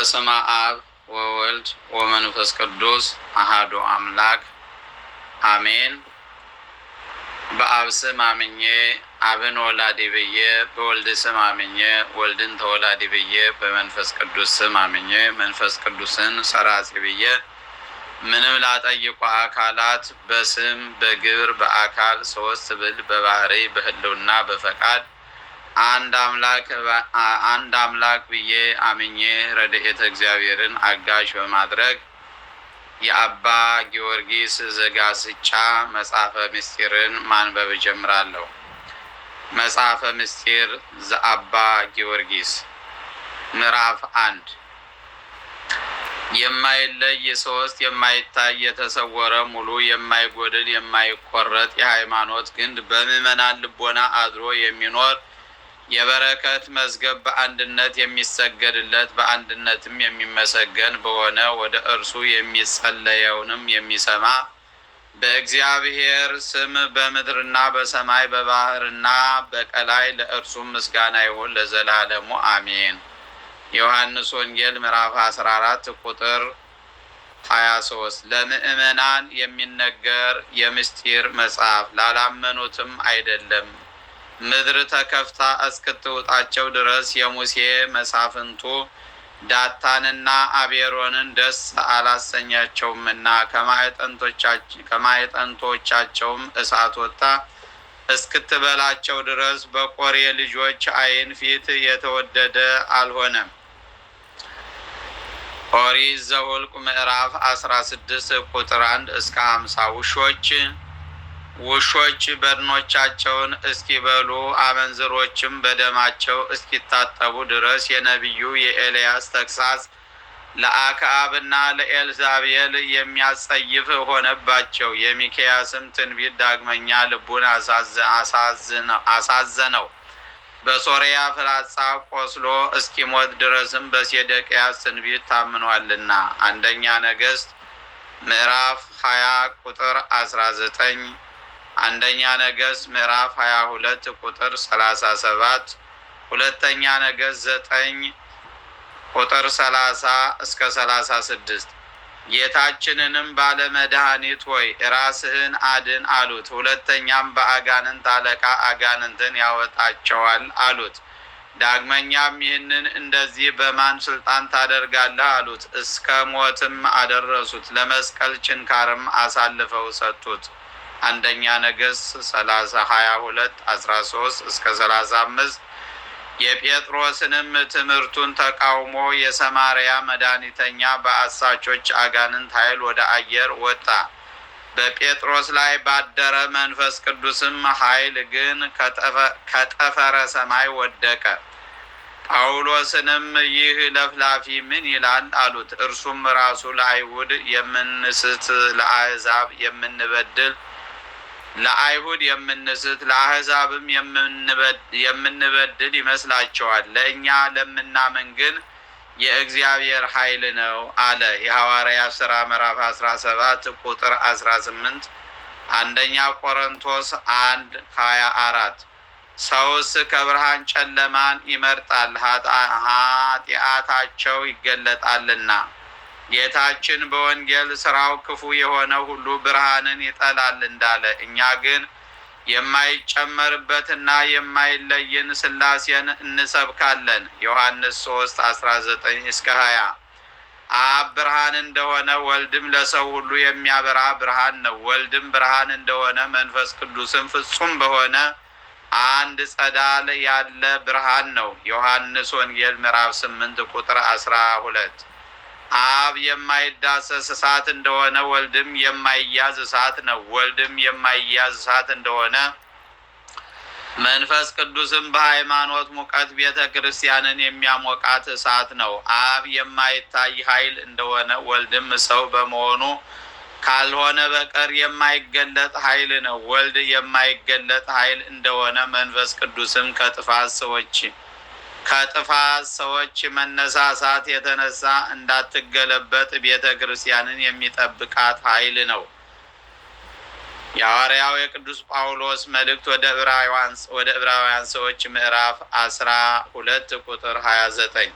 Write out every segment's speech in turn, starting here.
በስመ አብ ወወልድ ወመንፈስ ቅዱስ አሐዱ አምላክ አሜን። በአብ ስም አምኜ አብን ወላዲ ብዬ፣ በወልድ ስም አምኜ ወልድን ተወላዲ ብዬ፣ በመንፈስ ቅዱስ ስም አምኜ መንፈስ ቅዱስን ሰራጺ ብዬ ምንም ላጠይቁ አካላት በስም በግብር በአካል ሶስት ብል በባህሪ በህልውና በፈቃድ አንድ አምላክ ብዬ አምኜ ረድኤተ እግዚአብሔርን አጋዥ በማድረግ የአባ ጊዮርጊስ ዘጋስጫ መጽሐፈ ምስጢርን ማንበብ ጀምራለሁ። መጽሐፈ ምስጢር ዘአባ ጊዮርጊስ ምዕራፍ 1 የማይለይ ሶስት የማይታይ የተሰወረ ሙሉ የማይጎድል የማይቆረጥ የሃይማኖት ግንድ በምዕመናን ልቦና አድሮ የሚኖር የበረከት መዝገብ በአንድነት የሚሰገድለት በአንድነትም የሚመሰገን በሆነ ወደ እርሱ የሚጸለየውንም የሚሰማ በእግዚአብሔር ስም በምድርና በሰማይ በባህርና በቀላይ ለእርሱም ምስጋና ይሁን ለዘላለሙ አሜን። ዮሐንስ ወንጌል ምዕራፍ 14 ቁጥር 23 ለምእመናን የሚነገር የምስጢር መጽሐፍ ላላመኑትም አይደለም። ምድር ተከፍታ እስክትውጣቸው ድረስ የሙሴ መሳፍንቱ ዳታንና አቤሮንን ደስ አላሰኛቸውምና ከማዕጠንቶቻቸውም እሳት ወጥታ እስክትበላቸው ድረስ በቆሬ ልጆች ዓይን ፊት የተወደደ አልሆነም። ኦሪት ዘኍልቍ ምዕራፍ 16 ቁጥር 1 እስከ 50 ውሾች በድኖቻቸውን እስኪበሉ አመንዝሮችም በደማቸው እስኪታጠቡ ድረስ የነቢዩ የኤልያስ ተግሣጽ ለአክዓብና ለኤልዛቤል የሚያስጸይፍ ሆነባቸው። የሚክያስም ትንቢት ዳግመኛ ልቡን አሳዘነው። በሶርያ ፍላጻ ቆስሎ እስኪሞት ድረስም በሴዴቅያስ ትንቢት ታምኗልና። አንደኛ ነገሥት ምዕራፍ 20 ቁጥር 19፣ አንደኛ ነገሥት ምዕራፍ 22 ቁጥር 37፣ ሁለተኛ ነገሥት 9 ቁጥር 30 እስከ 36። ጌታችንንም ባለመድኃኒት ሆይ ራስህን አድን አሉት። ሁለተኛም በአጋንንት አለቃ አጋንንትን ያወጣቸዋል አሉት። ዳግመኛም ይህንን እንደዚህ በማን ስልጣን ታደርጋለህ አሉት። እስከ ሞትም አደረሱት። ለመስቀል ጭንካርም አሳልፈው ሰጡት። አንደኛ ነገሥት 22 13 እስከ 35። የጴጥሮስንም ትምህርቱን ተቃውሞ የሰማርያ መድኃኒተኛ በአሳቾች አጋንንት ኃይል ወደ አየር ወጣ። በጴጥሮስ ላይ ባደረ መንፈስ ቅዱስም ኃይል ግን ከጠፈረ ሰማይ ወደቀ። ጳውሎስንም ይህ ለፍላፊ ምን ይላል አሉት። እርሱም ራሱ ለአይሁድ የምንስት ለአሕዛብ የምንበድል ለአይሁድ የምንስት ለአሕዛብም የምንበድል ይመስላቸዋል። ለእኛ ለምናምን ግን የእግዚአብሔር ኃይል ነው አለ። የሐዋርያት ሥራ ምዕራፍ 17 ቁጥር 18፣ አንደኛ ቆሮንቶስ 1:24። ሰውስ ከብርሃን ጨለማን ይመርጣል ኃጢአታቸው ይገለጣልና። ጌታችን በወንጌል ስራው ክፉ የሆነ ሁሉ ብርሃንን ይጠላል እንዳለ፣ እኛ ግን የማይጨመርበትና የማይለይን ሥላሴን እንሰብካለን። ዮሐንስ 3:19 እስከ 20። አብ ብርሃን እንደሆነ ወልድም ለሰው ሁሉ የሚያበራ ብርሃን ነው። ወልድም ብርሃን እንደሆነ መንፈስ ቅዱስም ፍጹም በሆነ አንድ ጸዳል ያለ ብርሃን ነው። ዮሐንስ ወንጌል ምዕራፍ 8 ቁጥር 12። አብ የማይዳሰስ እሳት እንደሆነ ወልድም የማይያዝ እሳት ነው። ወልድም የማይያዝ እሳት እንደሆነ መንፈስ ቅዱስም በሃይማኖት ሙቀት ቤተ ክርስቲያንን የሚያሞቃት እሳት ነው። አብ የማይታይ ኃይል እንደሆነ ወልድም ሰው በመሆኑ ካልሆነ በቀር የማይገለጥ ኃይል ነው። ወልድ የማይገለጥ ኃይል እንደሆነ መንፈስ ቅዱስም ከጥፋት ሰዎች መነሳሳት የተነሳ እንዳትገለበጥ ቤተ ክርስቲያንን የሚጠብቃት ኃይል ነው። የሐዋርያው የቅዱስ ጳውሎስ መልእክት ወደ ዕብራውያን ሰዎች ምዕራፍ 12 ቁጥር 29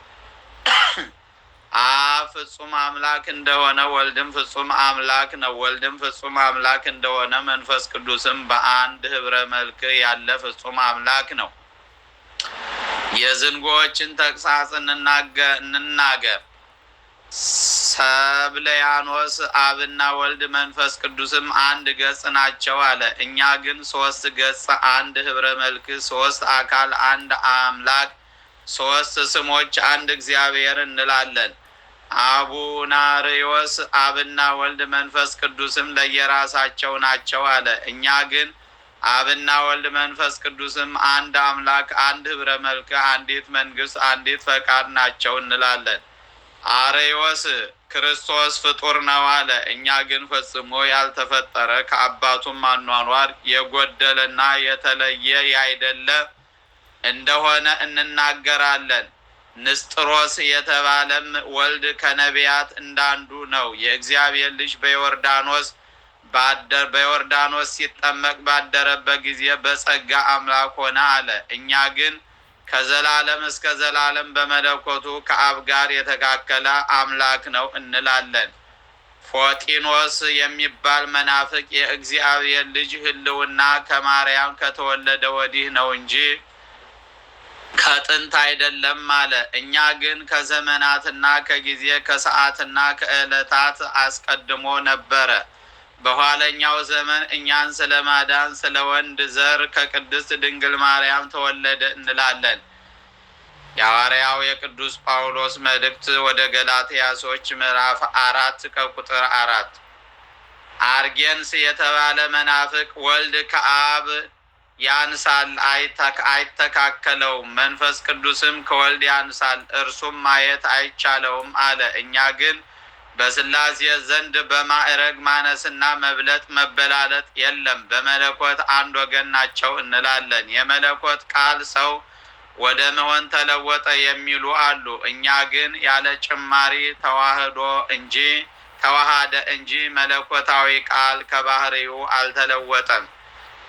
አብ ፍጹም አምላክ እንደሆነ ወልድም ፍጹም አምላክ ነው። ወልድም ፍጹም አምላክ እንደሆነ መንፈስ ቅዱስም በአንድ ህብረ መልክ ያለ ፍጹም አምላክ ነው። የዝንጎችን ተግሳጽ እንናገር። ሰብለያኖስ አብና ወልድ መንፈስ ቅዱስም አንድ ገጽ ናቸው አለ። እኛ ግን ሶስት ገጽ፣ አንድ ህብረ መልክ፣ ሶስት አካል፣ አንድ አምላክ፣ ሶስት ስሞች፣ አንድ እግዚአብሔር እንላለን። አቡናርዮስ አብና ወልድ መንፈስ ቅዱስም ለየራሳቸው ናቸው አለ። እኛ ግን አብና ወልድ መንፈስ ቅዱስም አንድ አምላክ፣ አንድ ህብረ መልክ፣ አንዲት መንግስት፣ አንዲት ፈቃድ ናቸው እንላለን። አርዮስ ክርስቶስ ፍጡር ነው አለ። እኛ ግን ፈጽሞ ያልተፈጠረ ከአባቱም አኗኗር የጎደለና የተለየ ያይደለ እንደሆነ እንናገራለን። ንስጥሮስ የተባለም ወልድ ከነቢያት እንዳንዱ ነው። የእግዚአብሔር ልጅ በዮርዳኖስ ሲጠመቅ ባደረበት ጊዜ በጸጋ አምላክ ሆነ አለ። እኛ ግን ከዘላለም እስከ ዘላለም በመለኮቱ ከአብ ጋር የተካከለ አምላክ ነው እንላለን። ፎጢኖስ የሚባል መናፍቅ የእግዚአብሔር ልጅ ሕልውና ከማርያም ከተወለደ ወዲህ ነው እንጂ ከጥንት አይደለም አለ። እኛ ግን ከዘመናትና ከጊዜ ከሰዓትና ከዕለታት አስቀድሞ ነበረ። በኋለኛው ዘመን እኛን ስለ ማዳን ስለ ወንድ ዘር ከቅድስት ድንግል ማርያም ተወለደ እንላለን። የሐዋርያው የቅዱስ ጳውሎስ መልእክት ወደ ገላትያ ሰዎች ምዕራፍ 4 ከቁጥር 4። አርጌንስ የተባለ መናፍቅ ወልድ ከአብ ያንሳል አይተካከለውም፣ መንፈስ ቅዱስም ከወልድ ያንሳል እርሱም ማየት አይቻለውም አለ። እኛ ግን በሥላሴ ዘንድ በማዕረግ ማነስና መብለጥ መበላለጥ የለም፣ በመለኮት አንድ ወገን ናቸው እንላለን። የመለኮት ቃል ሰው ወደ መሆን ተለወጠ የሚሉ አሉ። እኛ ግን ያለ ጭማሪ ተዋሃደ እንጂ መለኮታዊ ቃል ከባህሪው አልተለወጠም።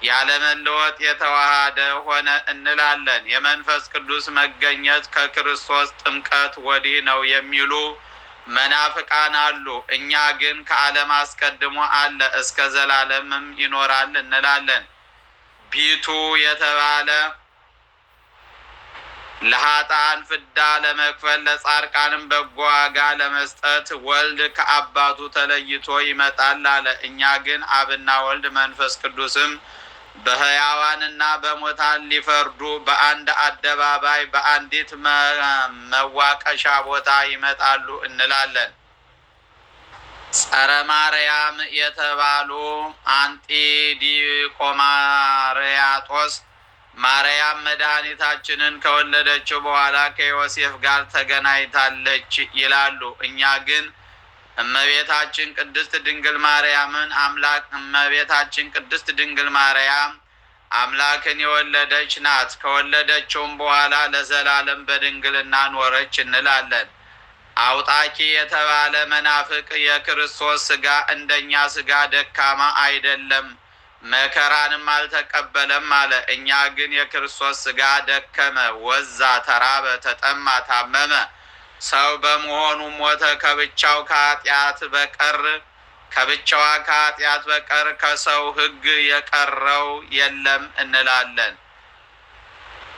ያለ መለወጥ የተዋሃደ ሆነ እንላለን። የመንፈስ ቅዱስ መገኘት ከክርስቶስ ጥምቀት ወዲህ ነው የሚሉ መናፍቃን አሉ። እኛ ግን ከዓለም አስቀድሞ አለ እስከ ዘላለምም ይኖራል እንላለን። ቢቱ የተባለ ለኃጥአን ፍዳ ለመክፈል ለጻድቃንም በጎ ዋጋ ለመስጠት ወልድ ከአባቱ ተለይቶ ይመጣል አለ። እኛ ግን አብና ወልድ መንፈስ ቅዱስም በሕያዋንና በሙታን ሊፈርዱ በአንድ አደባባይ በአንዲት መዋቀሻ ቦታ ይመጣሉ እንላለን። ጸረ ማርያም የተባሉ አንጢዲቆማርያጦስ ማርያም መድኃኒታችንን ከወለደችው በኋላ ከዮሴፍ ጋር ተገናኝታለች ይላሉ። እኛ ግን እመቤታችን ቅድስት ድንግል ማርያም አምላክን የወለደች ናት። ከወለደችውም በኋላ ለዘላለም በድንግልና ኖረች እንላለን። አውጣኪ የተባለ መናፍቅ የክርስቶስ ሥጋ እንደኛ ሥጋ ደካማ አይደለም፣ መከራንም አልተቀበለም አለ። እኛ ግን የክርስቶስ ሥጋ ደከመ፣ ወዛ፣ ተራበ፣ ተጠማ፣ ታመመ፣ ሰው በመሆኑ ሞተ። ከብቻዋ ከኃጢአት በቀር ከሰው ሕግ የቀረው የለም እንላለን።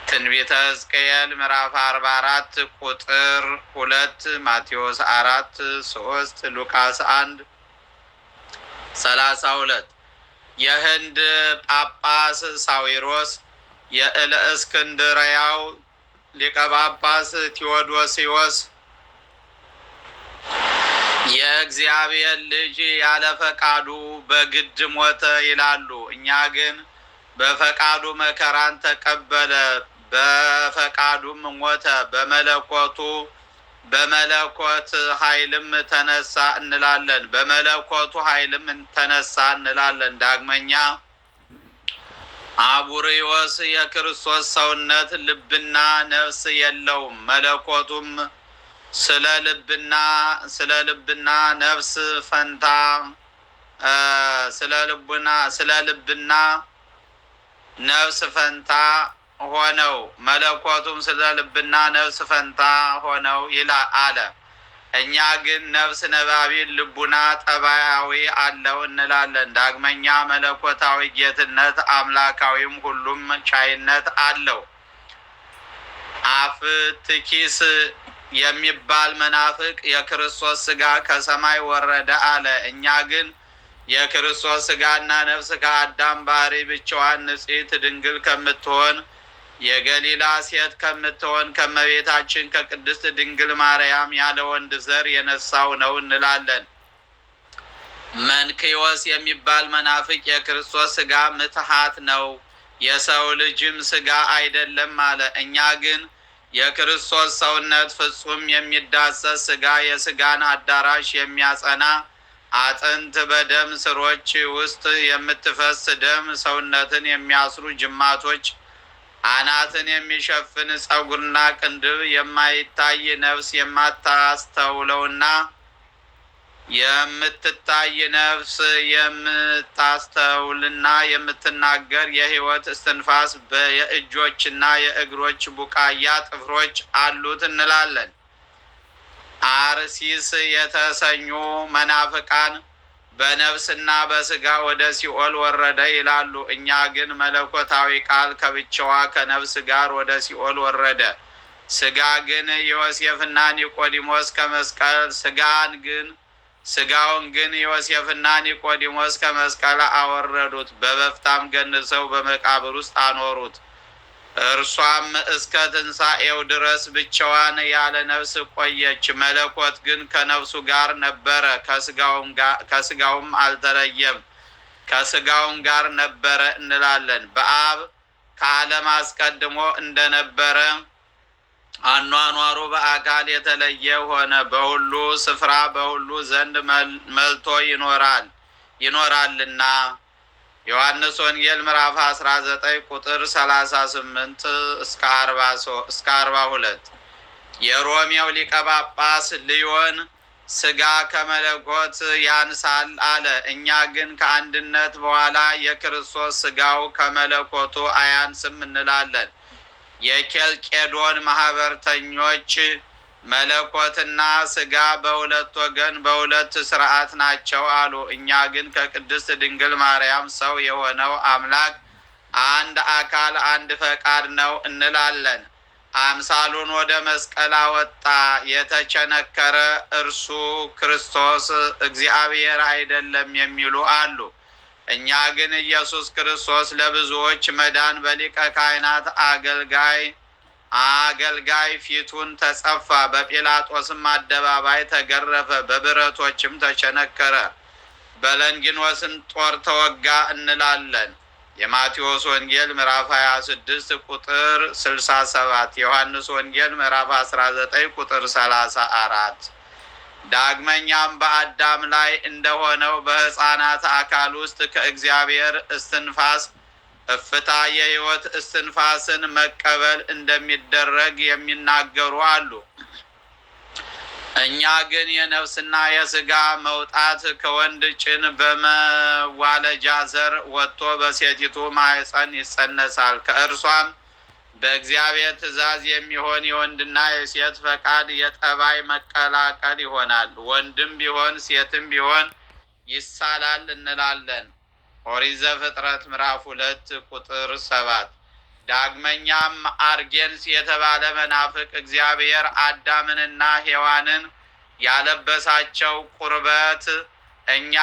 ትንቢተ ሕዝቅኤል ምዕራፍ 44 ቁጥር 2፣ ማቴዎስ 4:3፣ ሉቃስ 1:32። የህንድ ጳጳስ ሳዊሮስ፣ የእስክንድርያው ሊቀ ጳጳስ ቴዎዶሲዎስ የእግዚአብሔር ልጅ ያለ ፈቃዱ በግድ ሞተ ይላሉ። እኛ ግን በፈቃዱ መከራን ተቀበለ፣ በፈቃዱም ሞተ፣ በመለኮት ኃይልም ተነሳ እንላለን። ዳግመኛ አቡርዮስ የክርስቶስ ሰውነት ልብና ነፍስ የለውም፣ መለኮቱም ስለ ልብና ነፍስ ፈንታ ሆነው፣ መለኮቱም ስለ ልብና ነፍስ ፈንታ ሆነው አለ። እኛ ግን ነፍስ ነባቢ ልቡና ጠባያዊ አለው እንላለን። ዳግመኛ መለኮታዊ ጌትነት አምላካዊም ሁሉም ቻይነት አለው። አፍትኪስ የሚባል መናፍቅ የክርስቶስ ሥጋ ከሰማይ ወረደ አለ። እኛ ግን የክርስቶስ ሥጋና ነፍስ ከአዳም ባህሪ ብቻዋን ንጽሕት ድንግል ከምትሆን የገሊላ ሴት ከምትሆን ከመቤታችን ከቅድስት ድንግል ማርያም ያለ ወንድ ዘር የነሳው ነው እንላለን። መንክዮስ የሚባል መናፍቅ የክርስቶስ ሥጋ ምትሃት ነው፣ የሰው ልጅም ሥጋ አይደለም አለ። እኛ ግን የክርስቶስ ሰውነት ፍጹም የሚዳሰስ ሥጋ፣ የሥጋን አዳራሽ የሚያጸና አጥንት፣ በደም ስሮች ውስጥ የምትፈስ ደም፣ ሰውነትን የሚያስሩ ጅማቶች፣ አናትን የሚሸፍን ጸጉርና ቅንድብ፣ የማይታይ ነፍስ የማታስተውለውና የምትታይ ነፍስ የምታስተውልና የምትናገር የሕይወት እስትንፋስ፣ የእጆችና የእግሮች ቡቃያ ጥፍሮች አሉት እንላለን። አርሲስ የተሰኙ መናፍቃን በነፍስና በሥጋ ወደ ሲኦል ወረደ ይላሉ። እኛ ግን መለኮታዊ ቃል ከብቻዋ ከነፍስ ጋር ወደ ሲኦል ወረደ። ሥጋ ግን ዮሴፍና ኒቆዲሞስ ከመስቀል ሥጋውን ግን ዮሴፍና ኒቆዲሞስ ከመስቀል አወረዱት፣ በበፍታም ገንዘው በመቃብር ውስጥ አኖሩት። እርሷም እስከ ትንሣኤው ድረስ ብቻዋን ያለ ነፍስ ቆየች። መለኮት ግን ከነፍሱ ጋር ነበረ፣ ከሥጋውም አልተለየም፣ ከሥጋውም ጋር ነበረ እንላለን። በአብ ከዓለም አስቀድሞ እንደነበረ አኗኗሩ በአካል የተለየ ሆነ። በሁሉ ስፍራ በሁሉ ዘንድ መልቶ ይኖራልና። ዮሐንስ ወንጌል ምዕራፍ 19 ቁጥር 38 እስከ 42። የሮሜው ሊቀ ጳጳስ ልዮን ሥጋ ከመለኮት ያንሳል አለ። እኛ ግን ከአንድነት በኋላ የክርስቶስ ሥጋው ከመለኮቱ አያንስም እንላለን። የኬልቄዶን ማህበርተኞች መለኮትና ሥጋ በሁለት ወገን በሁለት ስርዓት ናቸው አሉ። እኛ ግን ከቅድስት ድንግል ማርያም ሰው የሆነው አምላክ አንድ አካል አንድ ፈቃድ ነው እንላለን። አምሳሉን ወደ መስቀል አወጣ። የተቸነከረ እርሱ ክርስቶስ እግዚአብሔር አይደለም የሚሉ አሉ። እኛ ግን ኢየሱስ ክርስቶስ ለብዙዎች መዳን በሊቀ ካህናት አገልጋይ ፊቱን ተጸፋ፣ በጲላጦስም አደባባይ ተገረፈ፣ በብረቶችም ተቸነከረ፣ በለንጊኖስም ጦር ተወጋ እንላለን። የማቴዎስ ወንጌል ምዕራፍ 26 ቁጥር 67፣ ዮሐንስ ወንጌል ምዕራፍ 19 ቁጥር 34። ዳግመኛም በአዳም ላይ እንደሆነው በሕፃናት አካል ውስጥ ከእግዚአብሔር እስትንፋስ እፍታ የሕይወት እስትንፋስን መቀበል እንደሚደረግ የሚናገሩ አሉ። እኛ ግን የነፍስና የሥጋ መውጣት ከወንድ ጭን በመዋለጃ ዘር ወጥቶ በሴቲቱ ማኅፀን ይጸነሳል። ከእርሷም በእግዚአብሔር ትእዛዝ የሚሆን የወንድና የሴት ፈቃድ የጠባይ መቀላቀል ይሆናል። ወንድም ቢሆን ሴትም ቢሆን ይሳላል እንላለን። ኦሪት ዘፍጥረት ምዕራፍ 2 ቁጥር 7። ዳግመኛም አርጌንስ የተባለ መናፍቅ እግዚአብሔር አዳምንና ሔዋንን ያለበሳቸው ቁርበት እኛ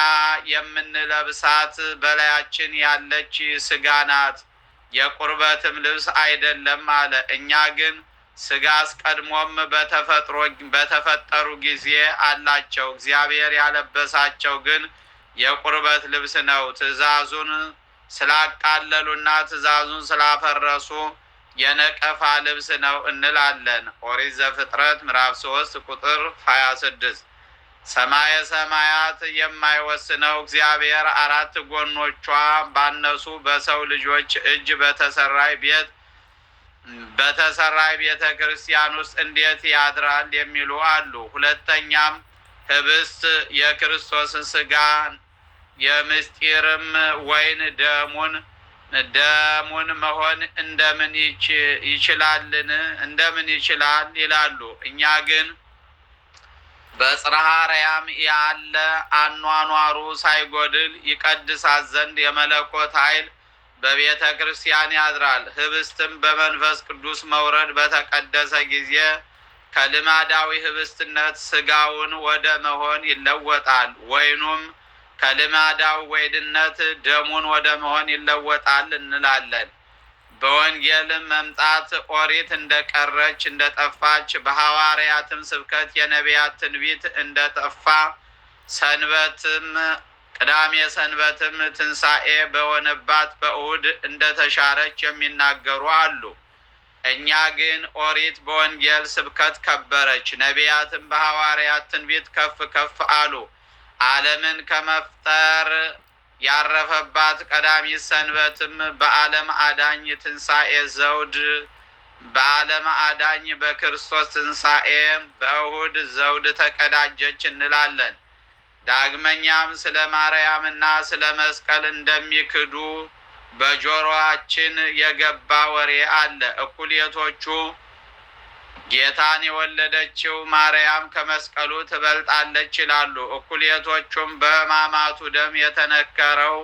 የምንለብሳት በላያችን ያለች ሥጋ ናት፣ የቁርበትም ልብስ አይደለም አለ። እኛ ግን ሥጋ አስቀድሞም በተፈጠሩ ጊዜ አላቸው። እግዚአብሔር ያለበሳቸው ግን የቁርበት ልብስ ነው። ትእዛዙን ስላቃለሉና ትእዛዙን ስላፈረሱ የነቀፋ ልብስ ነው እንላለን። ኦሪት ዘፍጥረት ምዕራፍ 3 ቁጥር 26። ሰማየ ሰማያት የማይወስነው እግዚአብሔር አራት ጎኖቿ ባነሱ በሰው ልጆች እጅ በተሰራይ ቤተ ክርስቲያን ውስጥ እንዴት ያድራል የሚሉ አሉ። ሁለተኛም ህብስት የክርስቶስን ሥጋ የምስጢርም ወይን ደሙን መሆን እንደምን ይችላል ይላሉ። እኛ ግን በጽርሐ አርያም ያለ አኗኗሩ ሳይጎድል ይቀድሳት ዘንድ የመለኮት ኃይል በቤተ ክርስቲያን ያድራል። ህብስትም በመንፈስ ቅዱስ መውረድ በተቀደሰ ጊዜ ከልማዳዊ ህብስትነት ስጋውን ወደ መሆን ይለወጣል። ወይኑም ከልማዳዊ ወይድነት ደሙን ወደ መሆን ይለወጣል እንላለን። በወንጌል መምጣት ኦሪት እንደቀረች እንደጠፋች፣ በሐዋርያትም ስብከት የነቢያት ትንቢት እንደጠፋ፣ ሰንበትም ቅዳሜ ሰንበትም ትንሣኤ በሆነባት በእሁድ እንደተሻረች የሚናገሩ አሉ። እኛ ግን ኦሪት በወንጌል ስብከት ከበረች፣ ነቢያትም በሐዋርያት ትንቢት ከፍ ከፍ አሉ። ዓለምን ከመፍጠር ያረፈባት ቀዳሚት ሰንበትም በዓለም አዳኝ ትንሣኤ ዘውድ በዓለም አዳኝ በክርስቶስ ትንሣኤ በእሁድ ዘውድ ተቀዳጀች እንላለን። ዳግመኛም ስለ ማርያምና ስለ መስቀል እንደሚክዱ በጆሮአችን የገባ ወሬ አለ። እኩሌቶቹ ጌታን የወለደችው ማርያም ከመስቀሉ ትበልጣለች ይላሉ። እኩሌቶቹም በሕማማቱ ደም የተነከረው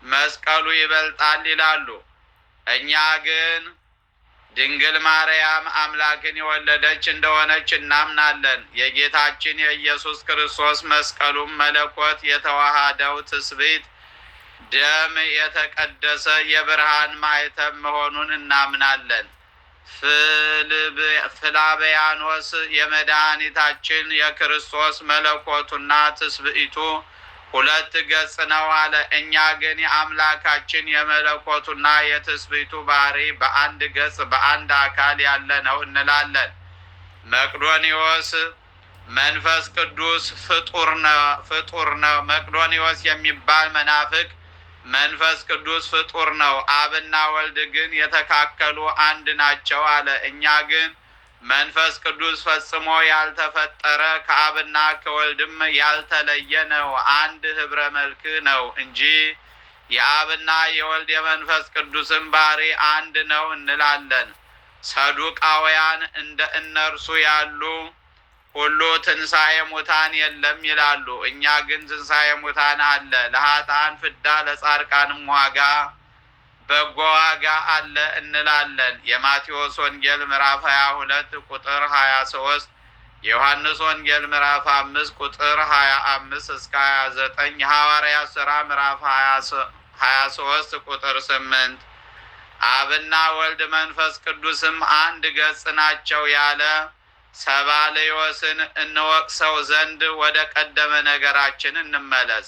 መስቀሉ ይበልጣል ይላሉ። እኛ ግን ድንግል ማርያም አምላክን የወለደች እንደሆነች እናምናለን። የጌታችን የኢየሱስ ክርስቶስ መስቀሉም መለኮት የተዋሃደው ትስብእት ደም የተቀደሰ የብርሃን ማኅተም መሆኑን እናምናለን። ፍላበያኖስ የመድኃኒታችን የክርስቶስ መለኮቱና ትስብእቱ ሁለት ገጽ ነው አለ። እኛ ግን የአምላካችን የመለኮቱና የትስብእቱ ባህሪ በአንድ ገጽ በአንድ አካል ያለ ነው እንላለን። መቅዶኒዎስ መንፈስ ቅዱስ ፍጡር ነው። መቅዶኒዎስ የሚባል መናፍቅ መንፈስ ቅዱስ ፍጡር ነው፣ አብና ወልድ ግን የተካከሉ አንድ ናቸው አለ። እኛ ግን መንፈስ ቅዱስ ፈጽሞ ያልተፈጠረ ከአብና ከወልድም ያልተለየ ነው፣ አንድ ህብረ መልክ ነው እንጂ የአብና የወልድ የመንፈስ ቅዱስን ባህሪ አንድ ነው እንላለን። ሰዱቃውያን እንደ እነርሱ ያሉ ሁሉ ትንሣኤ ሙታን የለም ይላሉ። እኛ ግን ትንሣኤ ሙታን አለ። ለኃጥአን ፍዳ ለጻድቃንም ዋጋ በጎ ዋጋ አለ እንላለን። የማቴዎስ ወንጌል ምዕራፍ 22 ቁጥር 23፣ የዮሐንስ ወንጌል ምዕራፍ 5 ቁጥር 25 እስከ 29፣ የሐዋርያት ሥራ ምዕራፍ 23 ቁጥር 8 አብና ወልድ መንፈስ ቅዱስም አንድ ገጽ ናቸው ያለ ሰባልዮስን እንወቅሰው ዘንድ ወደ ቀደመ ነገራችን እንመለስ።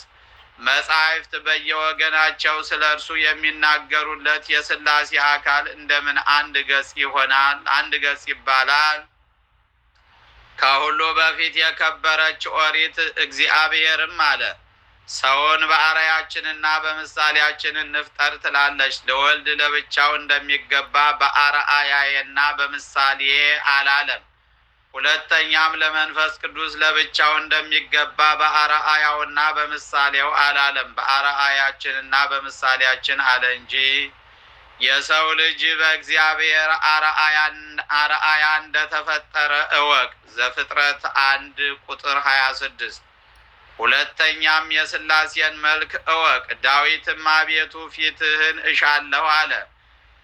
መጻሕፍት በየወገናቸው ስለ እርሱ የሚናገሩለት የሥላሴ አካል እንደምን አንድ ገጽ ይሆናል? አንድ ገጽ ይባላል? ከሁሉ በፊት የከበረች ኦሪት እግዚአብሔርም አለ ሰውን በአርአያችንና በምሳሌያችን እንፍጠር ትላለች። ለወልድ ለብቻው እንደሚገባ በአርአያዬና በምሳሌዬ አላለም። ሁለተኛም ለመንፈስ ቅዱስ ለብቻው እንደሚገባ በአርአያውና በምሳሌው አላለም፣ በአርአያችንና በምሳሌያችን አለ እንጂ። የሰው ልጅ በእግዚአብሔር አርአያ እንደተፈጠረ እወቅ። ዘፍጥረት 1 ቁጥር 26። ሁለተኛም የሥላሴን መልክ እወቅ። ዳዊትም አቤቱ ፊትህን እሻለሁ አለ።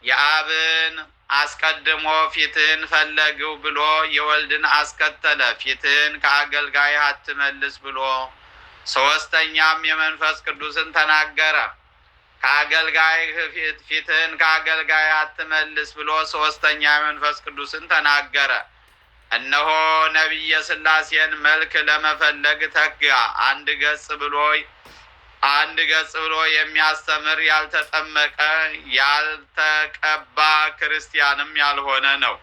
የአብን አስቀድሞ ፊትህን ፈለግሁ ብሎ የወልድን አስከተለ። ፊትህን ከአገልጋይ አትመልስ ብሎ ሶስተኛም የመንፈስ ቅዱስን ተናገረ። ፊትህን ከአገልጋይ አትመልስ ብሎ ሶስተኛ የመንፈስ ቅዱስን ተናገረ። እነሆ ነቢየ ሥላሴን መልክ ለመፈለግ ተጋ። አንድ ገጽ ብሎ የሚያስተምር ያልተጠመቀ ያልተቀባ ክርስቲያንም ያልሆነ ነው።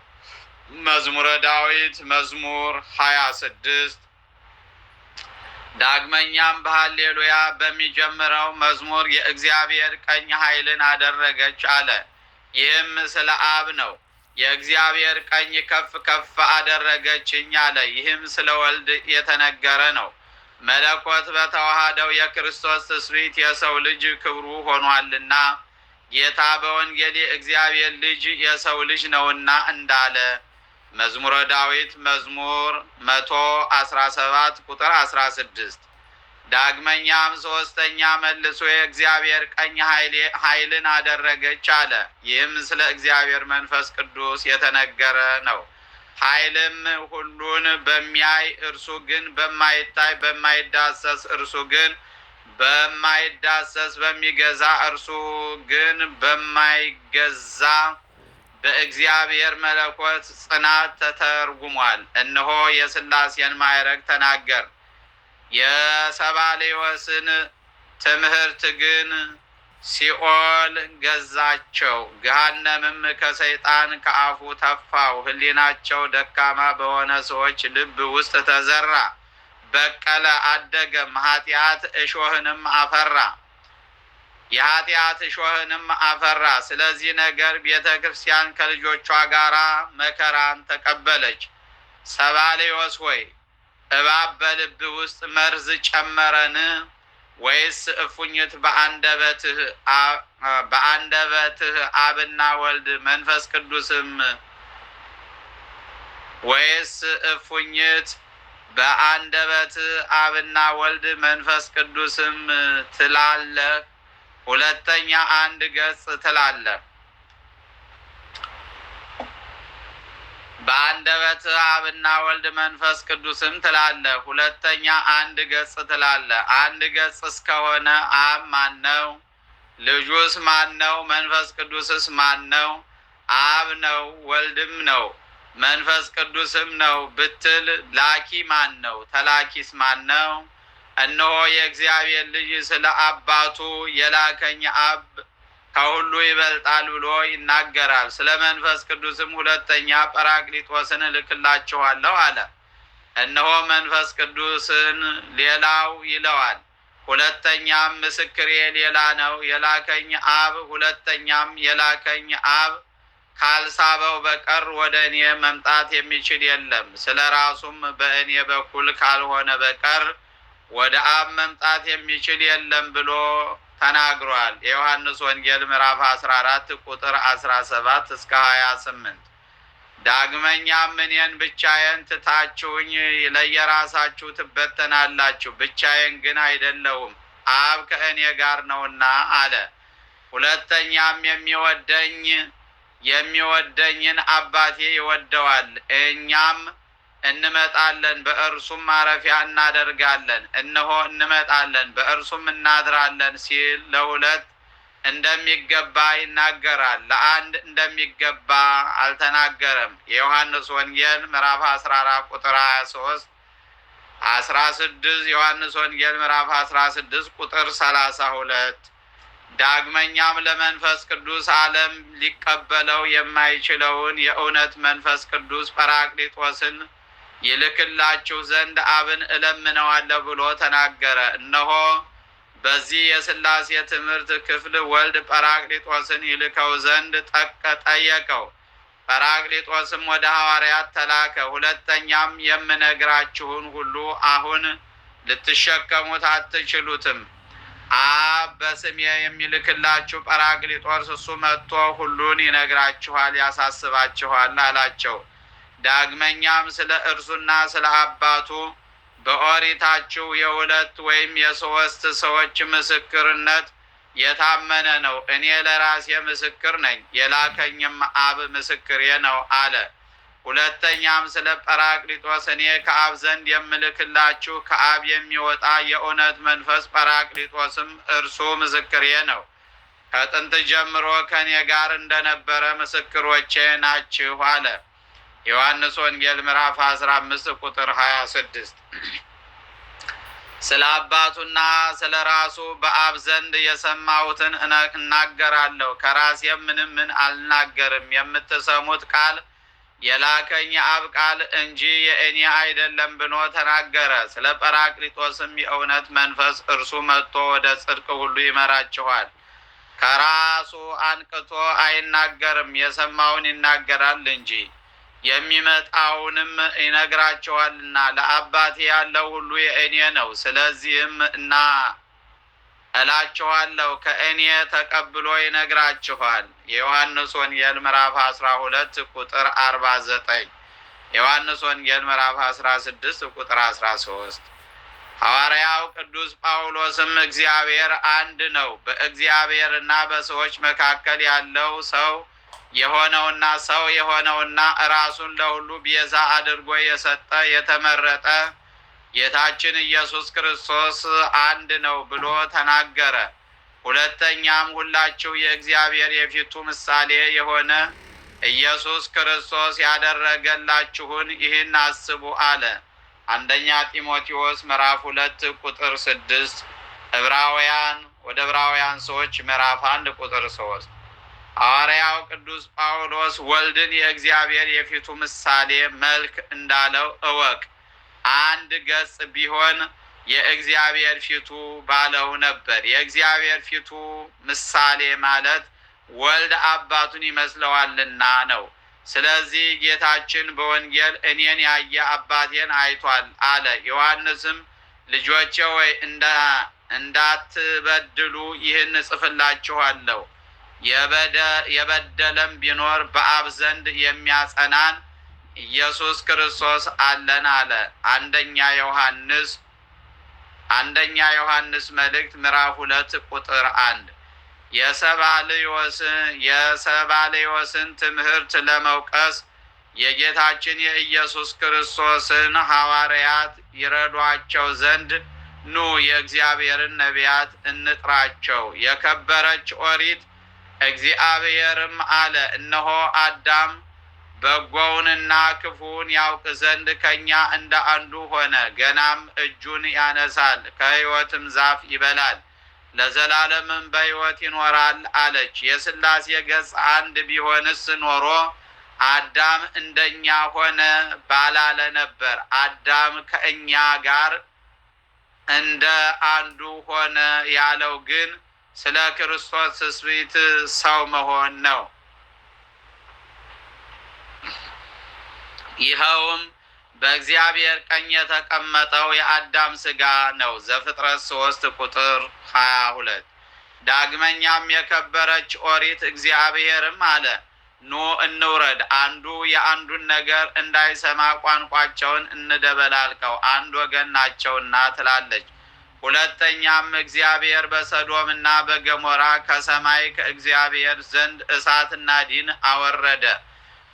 መዝሙረ ዳዊት መዝሙር 26። ዳግመኛም በሃሌሉያ በሚጀምረው መዝሙር የእግዚአብሔር ቀኝ ኃይልን አደረገች አለ። ይህም ስለ አብ ነው። የእግዚአብሔር ቀኝ ከፍ ከፍ አደረገችኝ አለ። ይህም ስለ ወልድ የተነገረ ነው። መለኮት በተዋሃደው የክርስቶስ ትስብእት የሰው ልጅ ክብሩ ሆኗልና ጌታ በወንጌል የእግዚአብሔር ልጅ የሰው ልጅ ነውና እንዳለ መዝሙረ ዳዊት መዝሙር 117 ቁጥር 16። ዳግመኛም ሶስተኛ መልሶ የእግዚአብሔር ቀኝ ኃይልን አደረገች አለ። ይህም ስለ እግዚአብሔር መንፈስ ቅዱስ የተነገረ ነው። ኃይልም ሁሉን በሚያይ እርሱ ግን በማይታይ በማይዳሰስ እርሱ ግን በማይዳሰስ በሚገዛ እርሱ ግን በማይገዛ በእግዚአብሔር መለኮት ጽናት ተተርጉሟል። እነሆ የሥላሴን ማዕረግ ተናገር። የሰባሌዎስን ትምህርት ግን ሲኦል ገዛቸው፣ ገሃነምም ከሰይጣን ከአፉ ተፋው። ሕሊናቸው ደካማ በሆነ ሰዎች ልብ ውስጥ ተዘራ፣ በቀለ፣ አደገም። ኃጢአት እሾህንም አፈራ የኃጢአት እሾህንም አፈራ። ስለዚህ ነገር ቤተ ክርስቲያን ከልጆቿ ጋር መከራን ተቀበለች። ሰባሌዎስ ሆይ እባብ በልብ ውስጥ መርዝ ጨመረን? ወይስ እፉኝት በአንደበትህ አብና ወልድ መንፈስ ቅዱስም ወይስ እፉኝት በአንደበትህ አብና ወልድ መንፈስ ቅዱስም ትላለህ? ሁለተኛ አንድ ገጽ ትላለህ። በአንደበትህ አብና ወልድ መንፈስ ቅዱስም ትላለህ። ሁለተኛ አንድ ገጽ ትላለህ። አንድ ገጽ እስከሆነ አብ ማን ነው? ልጁስ ማን ነው? መንፈስ ቅዱስስ ማን ነው? አብ ነው፣ ወልድም ነው፣ መንፈስ ቅዱስም ነው ብትል ላኪ ማን ነው? ተላኪስ ማን ነው? እነሆ የእግዚአብሔር ልጅ ስለ አባቱ የላከኝ አብ ከሁሉ ይበልጣል ብሎ ይናገራል። ስለ መንፈስ ቅዱስም ሁለተኛ ጰራቅሊጦስን እልክላችኋለሁ አለ። እነሆ መንፈስ ቅዱስን ሌላው ይለዋል። ሁለተኛም ምስክሬ ሌላ ነው፣ የላከኝ አብ። ሁለተኛም የላከኝ አብ ካልሳበው በቀር ወደ እኔ መምጣት የሚችል የለም። ስለ ራሱም በእኔ በኩል ካልሆነ በቀር ወደ አብ መምጣት የሚችል የለም ብሎ ተናግሯል። የዮሐንስ ወንጌል ምዕራፍ 14 ቁጥር 17 እስከ 28። ዳግመኛም እኔን ብቻዬን ትታችሁኝ ለየራሳችሁ ትበተናላችሁ፣ ብቻዬን ግን አይደለሁም፣ አብ ከእኔ ጋር ነውና አለ። ሁለተኛም የሚወደኝን አባቴ ይወደዋል፣ እኛም እንመጣለን፣ በእርሱም ማረፊያ እናደርጋለን። እነሆ እንመጣለን፣ በእርሱም እናድራለን ሲል ለሁለት እንደሚገባ ይናገራል፣ ለአንድ እንደሚገባ አልተናገረም። የዮሐንስ ወንጌል ምዕራፍ 14 ቁጥር 23 16 ዮሐንስ ወንጌል ምዕራፍ 16 ቁጥር 32። ዳግመኛም ለመንፈስ ቅዱስ ዓለም ሊቀበለው የማይችለውን የእውነት መንፈስ ቅዱስ ጰራቅሊጦስን ይልክላችሁ ዘንድ አብን እለምነዋለሁ ብሎ ተናገረ። እነሆ በዚህ የሥላሴ ትምህርት ክፍል ወልድ ጰራቅሊጦስን ይልከው ዘንድ ጠየቀው። ጰራቅሊጦስም ወደ ሐዋርያት ተላከ። ሁለተኛም የምነግራችሁን ሁሉ አሁን ልትሸከሙት አትችሉትም። አብ በስሜ የሚልክላችሁ ጰራቅሊጦስ እሱ መጥቶ ሁሉን ይነግራችኋል፣ ያሳስባችኋል አላቸው። ዳግመኛም ስለ እርሱና ስለ አባቱ በኦሪታችሁ የሁለት ወይም የሶስት ሰዎች ምስክርነት የታመነ ነው። እኔ ለራሴ ምስክር ነኝ፣ የላከኝም አብ ምስክሬ ነው አለ። ሁለተኛም ስለ ጰራቅሊጦስ እኔ ከአብ ዘንድ የምልክላችሁ ከአብ የሚወጣ የእውነት መንፈስ ጰራቅሊጦስም እርሱ ምስክሬ ነው። ከጥንት ጀምሮ ከእኔ ጋር እንደነበረ ምስክሮቼ ናችሁ አለ። ዮሐንስ ወንጌል ምዕራፍ 15 ቁጥር 26። ስለ አባቱና ስለ ራሱ በአብ ዘንድ የሰማሁትን እናገራለሁ፣ ከራሴም ምንም አልናገርም። የምትሰሙት ቃል የላከኝ የአብ ቃል እንጂ የእኔ አይደለም ብሎ ተናገረ። ስለ ጰራቅሊጦስም የእውነት መንፈስ እርሱ መጥቶ ወደ ጽድቅ ሁሉ ይመራችኋል። ከራሱ አንቅቶ አይናገርም፣ የሰማውን ይናገራል እንጂ የሚመጣውንም ይነግራችኋልና። ለአባቴ ያለው ሁሉ የእኔ ነው። ስለዚህም እላችኋለሁ ከእኔ ተቀብሎ ይነግራችኋል። የዮሐንስ ወንጌል ምዕራፍ 12 ቁጥር 49። ዮሐንስ ወንጌል ምዕራፍ 16 ቁጥር 13። ሐዋርያው ቅዱስ ጳውሎስም እግዚአብሔር አንድ ነው፣ በእግዚአብሔርና በሰዎች መካከል ያለው ሰው የሆነውና ራሱን ለሁሉ ቤዛ አድርጎ የሰጠ የተመረጠ ጌታችን ኢየሱስ ክርስቶስ አንድ ነው ብሎ ተናገረ። ሁለተኛም ሁላችሁ የእግዚአብሔር የፊቱ ምሳሌ የሆነ ኢየሱስ ክርስቶስ ያደረገላችሁን ይህን አስቡ አለ። አንደኛ ጢሞቴዎስ ምዕራፍ 2 ቁጥር 6፣ ወደ ዕብራውያን ሰዎች ምዕራፍ 1 ቁጥር 3። ሐዋርያው ቅዱስ ጳውሎስ ወልድን የእግዚአብሔር የፊቱ ምሳሌ መልክ እንዳለው እወቅ። አንድ ገጽ ቢሆን የእግዚአብሔር ፊቱ ባለው ነበር። የእግዚአብሔር ፊቱ ምሳሌ ማለት ወልድ አባቱን ይመስለዋልና ነው። ስለዚህ ጌታችን በወንጌል እኔን ያየ አባቴን አይቷል አለ። ዮሐንስም ልጆቼ ሆይ እንዳትበድሉ ይህን እጽፍላችኋለሁ፣ የበደለም ቢኖር በአብ ዘንድ የሚያጸናን ኢየሱስ ክርስቶስ አለን አለ። አንደኛ ዮሐንስ መልእክት ምዕራፍ 2 ቁጥር 1። የሰባልዮስን ትምህርት ለመውቀስ የጌታችን የኢየሱስ ክርስቶስን ሐዋርያት ይረዷቸው ዘንድ ኑ የእግዚአብሔርን ነቢያት እንጥራቸው። የከበረች ኦሪት እግዚአብሔርም አለ፣ እነሆ አዳም በጎውንና ክፉውን ያውቅ ዘንድ ከኛ እንደ አንዱ ሆነ። ገናም እጁን ያነሳል፣ ከሕይወትም ዛፍ ይበላል፣ ለዘላለምም በሕይወት ይኖራል አለች። የሥላሴ ገጽ አንድ ቢሆንስ ኖሮ አዳም እንደኛ ሆነ ባላለ ነበር። አዳም ከእኛ ጋር እንደ አንዱ ሆነ ያለው ግን ስለ ክርስቶስ ትስብእት ሰው መሆን ነው። ይኸውም በእግዚአብሔር ቀኝ የተቀመጠው የአዳም ሥጋ ነው። ዘፍጥረት 3 ቁጥር 22። ዳግመኛም የከበረች ኦሪት እግዚአብሔርም አለ፣ ኑ እንውረድ፣ አንዱ የአንዱን ነገር እንዳይሰማ ቋንቋቸውን እንደበላልቀው፣ አንድ ወገን ናቸውና ትላለች። ሁለተኛም እግዚአብሔር በሰዶምና በገሞራ ከሰማይ ከእግዚአብሔር ዘንድ እሳትና ዲን አወረደ።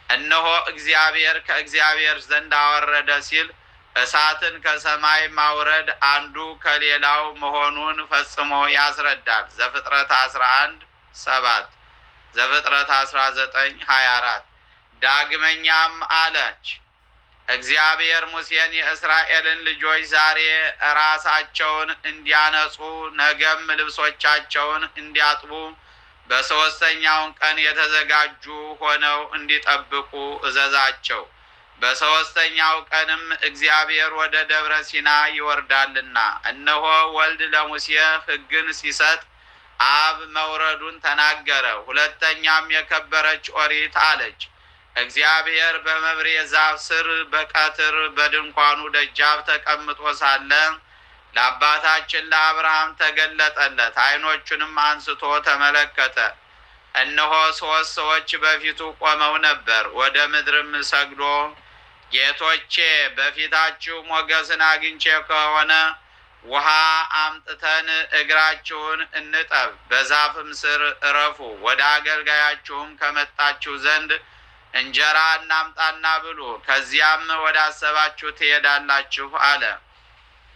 እነሆ እግዚአብሔር ከእግዚአብሔር ዘንድ አወረደ ሲል እሳትን ከሰማይ ማውረድ አንዱ ከሌላው መሆኑን ፈጽሞ ያስረዳል። ዘፍጥረት 11:7፣ ዘፍጥረት 19:24። ዳግመኛም አለች፣ እግዚአብሔር ሙሴን የእስራኤልን ልጆች ዛሬ ራሳቸውን እንዲያነጹ ነገም ልብሶቻቸውን እንዲያጥቡ በሦስተኛውን ቀን የተዘጋጁ ሆነው እንዲጠብቁ እዘዛቸው። በሦስተኛው ቀንም እግዚአብሔር ወደ ደብረ ሲና ይወርዳልና። እነሆ ወልድ ለሙሴ ሕግን ሲሰጥ አብ መውረዱን ተናገረ። ሁለተኛም የከበረች ኦሪት አለች፣ እግዚአብሔር በመብሬ ዛፍ ስር በቀትር በድንኳኑ ደጃፍ ተቀምጦ ሳለ ለአባታችን ለአብርሃም ተገለጠለት። ዓይኖቹንም አንስቶ ተመለከተ። እነሆ 3 ሰዎች በፊቱ ቆመው ነበር። ወደ ምድርም ሰግዶ ጌቶቼ በፊታችሁ ሞገስን አግኝቼ ከሆነ ውሃ አምጥተን እግራችሁን እንጠብ፣ በዛፍም ስር እረፉ። ወደ አገልጋያችሁም ከመጣችሁ ዘንድ እንጀራ እናምጣና ብሉ፣ ከዚያም ወዳሰባችሁ ትሄዳላችሁ አለ።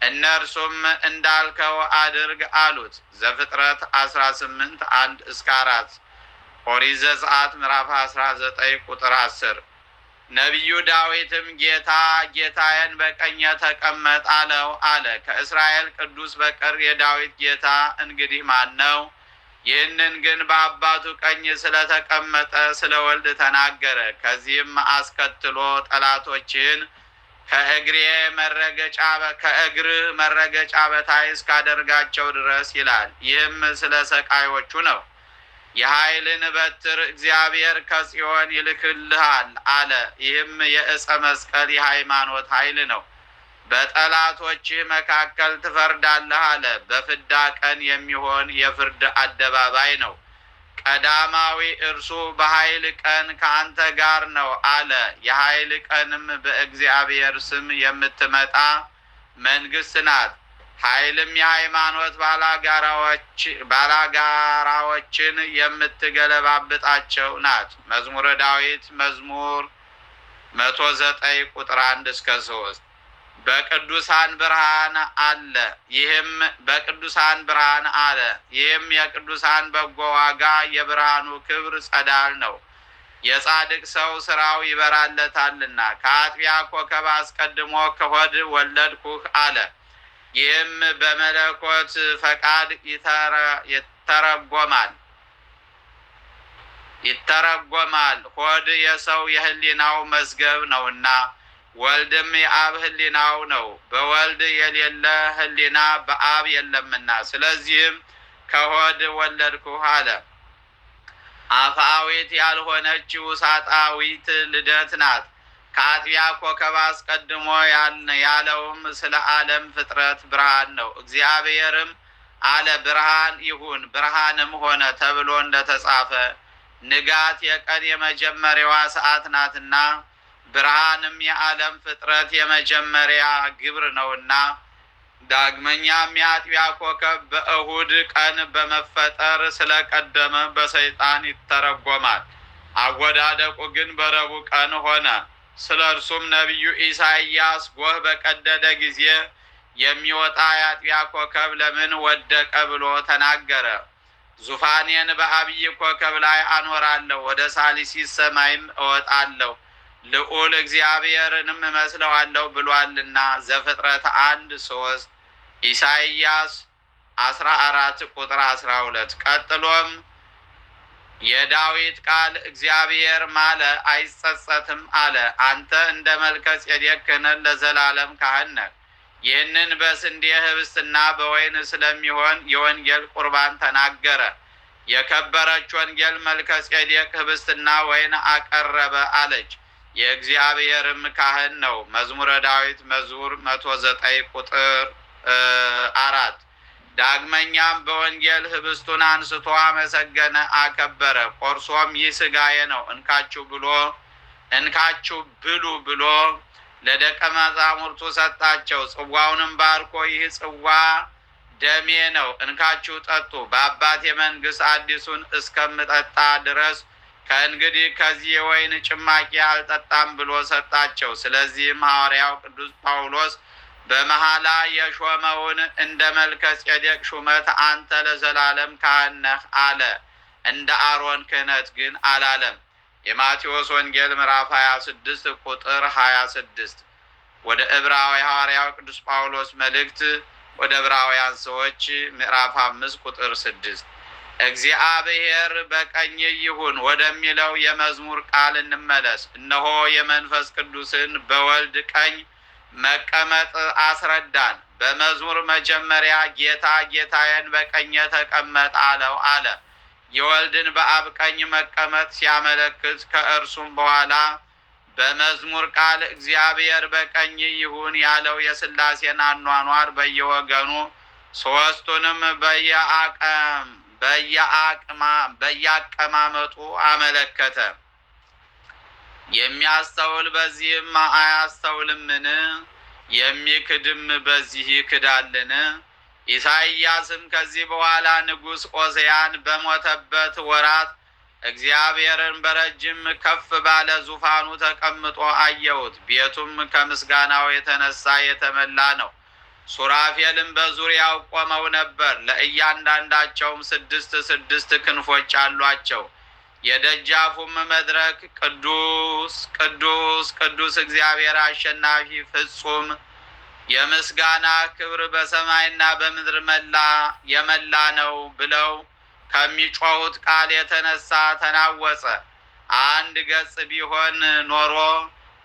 እነርሱም እንዳልከው አድርግ አሉት። ዘፍጥረት 18:1-4፣ ኦሪት ዘጸአት ምዕራፍ 19 ቁጥር 10። ነቢዩ ዳዊትም ጌታ ጌታዬን በቀኜ ተቀመጥ አለው አለ። ከእስራኤል ቅዱስ በቀር የዳዊት ጌታ እንግዲህ ማን ነው? ይህንን ግን በአባቱ ቀኝ ስለተቀመጠ ስለ ወልድ ተናገረ። ከዚህም አስከትሎ ጠላቶችህን ከእግርህ መረገጫ በታይ እስካደርጋቸው ድረስ ይላል። ይህም ስለ ሰቃዮቹ ነው። የኃይልን በትር እግዚአብሔር ከጽዮን ይልክልሃል አለ። ይህም የዕፀ መስቀል የሃይማኖት ኃይል ነው። በጠላቶችህ መካከል ትፈርዳለህ አለ። በፍዳ ቀን የሚሆን የፍርድ አደባባይ ነው። ቀዳማዊ እርሱ በኃይል ቀን ከአንተ ጋር ነው አለ። የኃይል ቀንም በእግዚአብሔር ስም የምትመጣ መንግስት ናት። ኃይልም የሃይማኖት ባላጋራዎችን የምትገለባብጣቸው ናት። መዝሙረ ዳዊት መዝሙር 109 ቁጥር 1 እስከ 3። በቅዱሳን ብርሃን አለ። በቅዱሳን ብርሃን አለ። ይህም የቅዱሳን በጎ ዋጋ የብርሃኑ ክብር ጸዳል ነው። የጻድቅ ሰው ስራው ይበራለታልና ከአጥቢያ ኮከብ አስቀድሞ ከሆድ ወለድኩህ አለ። ይህም በመለኮት ፈቃድ ይተረጎማል። ሆድ የሰው የህሊናው መዝገብ ነውና ወልድም የአብ ህሊናው ነው። በወልድ የሌለ ህሊና በአብ የለምና ስለዚህም ከሆድ ወለድኩህ አለ። አፍአዊት ያልሆነች ውሳጣዊት ልደት ናት። ከአጥቢያ ኮከብ አስቀድሞ ያለውም ስለ ዓለም ፍጥረት ብርሃን ነው። እግዚአብሔርም አለ ብርሃን ይሁን፣ ብርሃንም ሆነ ተብሎ እንደተጻፈ ንጋት የቀን የመጀመሪያዋ ሰዓት ናትና ብርሃንም የዓለም ፍጥረት የመጀመሪያ ግብር ነውና። ዳግመኛም የአጥቢያ ኮከብ በእሁድ ቀን በመፈጠር ስለቀደመ በሰይጣን ይተረጎማል። አወዳደቁ ግን በረቡዕ ቀን ሆነ። ስለ እርሱም ነቢዩ ኢሳይያስ ጎህ በቀደደ ጊዜ የሚወጣ የአጥቢያ ኮከብ ለምን ወደቀ ብሎ ተናገረ። ዙፋኔን በአብይ ኮከብ ላይ አኖራለሁ፣ ወደ ሳሊሲት ሰማይም እወጣለሁ፣ ልዑል እግዚአብሔርንም እመስለዋለሁ ብሏልና። ዘፍጥረት 1:3 ኢሳይያስ 14 ቁጥር 12። ቀጥሎም የዳዊት ቃል እግዚአብሔር ማለ አይጸጸትም አለ። አንተ እንደ መልከ ጼዴቅ ክህነት ለዘላለም ካህን ነህ። ይህንን በስንዴ ህብስትና በወይን ስለሚሆን የወንጌል ቁርባን ተናገረ። የከበረች ወንጌል መልከ ጼዴቅ ህብስትና ወይን አቀረበ አለች። የእግዚአብሔርም ካህን ነው። መዝሙረ ዳዊት መዝሙር 109 ቁጥር 4። ዳግመኛም በወንጌል ህብስቱን አንስቶ አመሰገነ፣ አከበረ። ቆርሶም ይህ ሥጋዬ ነው እንካችሁ ብሉ ብሎ ለደቀ መዛሙርቱ ሰጣቸው። ጽዋውንም ባርኮ ይህ ጽዋ ደሜ ነው፣ እንካችሁ ጠጡ፣ በአባቴ መንግሥት አዲሱን እስከምጠጣ ድረስ ከእንግዲህ ከዚህ የወይን ጭማቂ አልጠጣም ብሎ ሰጣቸው። ስለዚህም ሐዋርያው ቅዱስ ጳውሎስ በመሐላ የሾመውን እንደ መልከ ጼዴቅ ሹመት አንተ ለዘላለም ካህን ነህ አለ። እንደ አሮን ክህነት ግን አላለም። የማቴዎስ ወንጌል ምዕራፍ 26 ቁጥር 26። ወደ ዕብራዊ ሐዋርያው ቅዱስ ጳውሎስ መልእክት ወደ ዕብራውያን ሰዎች ምዕራፍ 5 ቁጥር 6። እግዚአብሔር በቀኝ ይሁን ወደሚለው የመዝሙር ቃል እንመለስ። እነሆ የመንፈስ ቅዱስን በወልድ ቀኝ መቀመጥ አስረዳን። በመዝሙር መጀመሪያ ጌታ ጌታዬን በቀኜ ተቀመጥ አለው አለ። የወልድን በአብ ቀኝ መቀመጥ ሲያመለክት ከእርሱም በኋላ በመዝሙር ቃል እግዚአብሔር በቀኝ ይሁን ያለው የሥላሴን አኗኗር በየወገኑ ሦስቱንም በየአቀማመጡ አመለከተ። የሚያስተውል በዚህም አያስተውልምን? የሚክድም በዚህ ይክዳልን? ኢሳይያስም ከዚህ በኋላ ንጉሥ ዖዝያን በሞተበት ወራት እግዚአብሔርን በረጅም ከፍ ባለ ዙፋኑ ተቀምጦ አየሁት። ቤቱም ከምስጋናው የተነሳ የተመላ ነው። ሱራፌልም በዙሪያው ቆመው ነበር። ለእያንዳንዳቸውም 6 ክንፎች አሏቸው። የደጃፉም መድረክ ቅዱስ ቅዱስ ቅዱስ እግዚአብሔር አሸናፊ ፍጹም የምስጋና ክብር በሰማይና በምድር የመላ ነው ብለው ከሚጮሁት ቃል የተነሳ ተናወጸ። አንድ ገጽ ቢሆን ኖሮ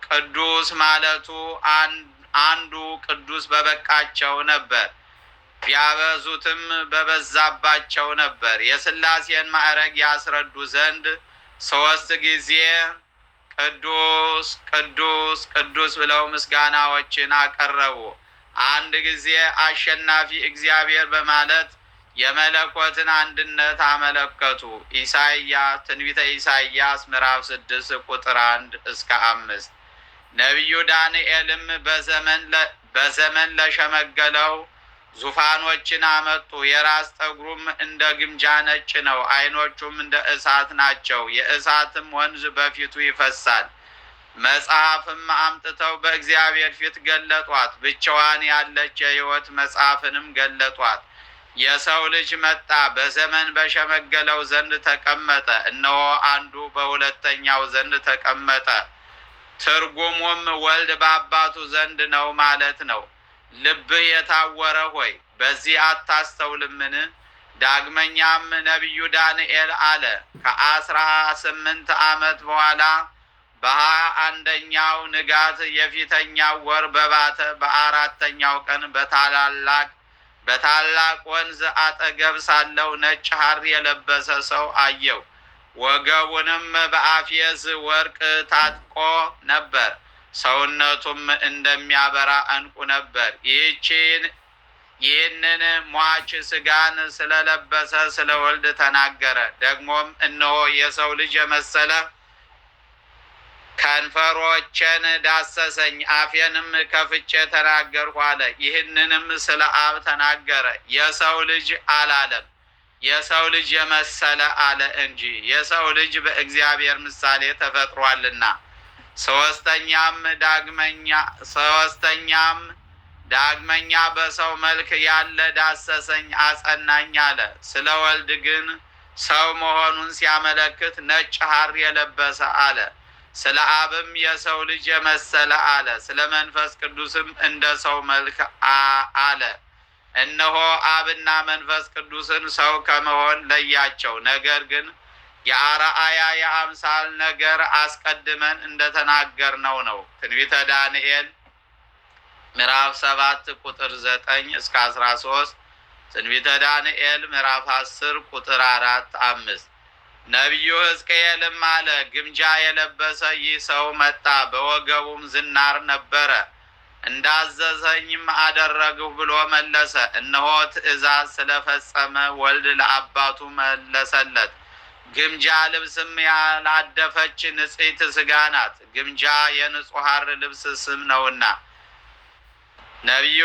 ቅዱስ ማለቱ አንዱ ቅዱስ በበቃቸው ነበር፣ ቢያበዙትም በበዛባቸው ነበር። የሥላሴን ማዕረግ ያስረዱ ዘንድ 3 ጊዜ ቅዱስ ቅዱስ ቅዱስ ብለው ምስጋናዎችን አቀረቡ። አንድ ጊዜ አሸናፊ እግዚአብሔር በማለት የመለኮትን አንድነት አመለከቱ። ትንቢተ ኢሳይያስ ምዕራፍ 6 ቁጥር 1 እስከ 5። ነቢዩ ዳንኤልም በዘመን ለሸመገለው ዙፋኖችን አመጡ። የራስ ጠጉሩም እንደ ግምጃ ነጭ ነው፣ ዓይኖቹም እንደ እሳት ናቸው። የእሳትም ወንዝ በፊቱ ይፈሳል። መጽሐፍም አምጥተው በእግዚአብሔር ፊት ገለጧት። ብቻዋን ያለች የሕይወት መጽሐፍንም ገለጧት። የሰው ልጅ መጣ፣ በዘመን በሸመገለው ዘንድ ተቀመጠ። እነሆ አንዱ በሁለተኛው ዘንድ ተቀመጠ። ትርጉሙም ወልድ በአባቱ ዘንድ ነው ማለት ነው። ልብህ የታወረ ሆይ በዚህ አታስተውልምን? ዳግመኛም ነቢዩ ዳንኤል አለ፣ ከ18 ዓመት በኋላ በ21ኛው ንጋት የፊተኛው ወር በባተ በ4ኛው ቀን በታላቅ ወንዝ አጠገብ ሳለሁ ነጭ ሐር የለበሰ ሰው አየሁ። ወገቡንም በአፌዝ ወርቅ ታጥቆ ነበር። ሰውነቱም እንደሚያበራ ዕንቁ ነበር። ይህንን ሟች ሥጋን ስለለበሰ ስለ ወልድ ተናገረ። ደግሞም እነሆ የሰው ልጅ የመሰለ ከንፈሮቼን ዳሰሰኝ፣ አፌንም ከፍቼ ተናገርሁ አለ። ይህንንም ስለ አብ ተናገረ። የሰው ልጅ አላለም፣ የሰው ልጅ የመሰለ አለ እንጂ። የሰው ልጅ በእግዚአብሔር ምሳሌ ተፈጥሯልና። ሶስተኛም ዳግመኛ በሰው መልክ ያለ ዳሰሰኝ፣ አጸናኝ አለ። ስለ ወልድ ግን ሰው መሆኑን ሲያመለክት ነጭ ሐር የለበሰ አለ። ስለ አብም የሰው ልጅ የመሰለ አለ። ስለ መንፈስ ቅዱስም እንደ ሰው መልክ አለ። እነሆ አብና መንፈስ ቅዱስን ሰው ከመሆን ለያቸው። ነገር ግን የአርአያ የአምሳል ነገር አስቀድመን እንደተናገርነው ነው። ትንቢተ ዳንኤል ምዕራፍ 7 ቁጥር 9 እስከ 13፣ ትንቢተ ዳንኤል ምዕራፍ 10 ቁጥር 4 5። ነቢዩ ሕዝቅኤልም አለ፣ ግምጃ የለበሰ ይህ ሰው መጣ፣ በወገቡም ዝናር ነበረ፣ እንዳዘዘኝም አደረግሁ ብሎ መለሰ። እነሆ ትእዛዝ ስለፈጸመ ወልድ ለአባቱ መለሰለት። ግምጃ ልብስም ያላደፈች ንጽሕት ሥጋ ናት። ግምጃ የንጹሕ ሐር ልብስ ስም ነውና። ነቢዩ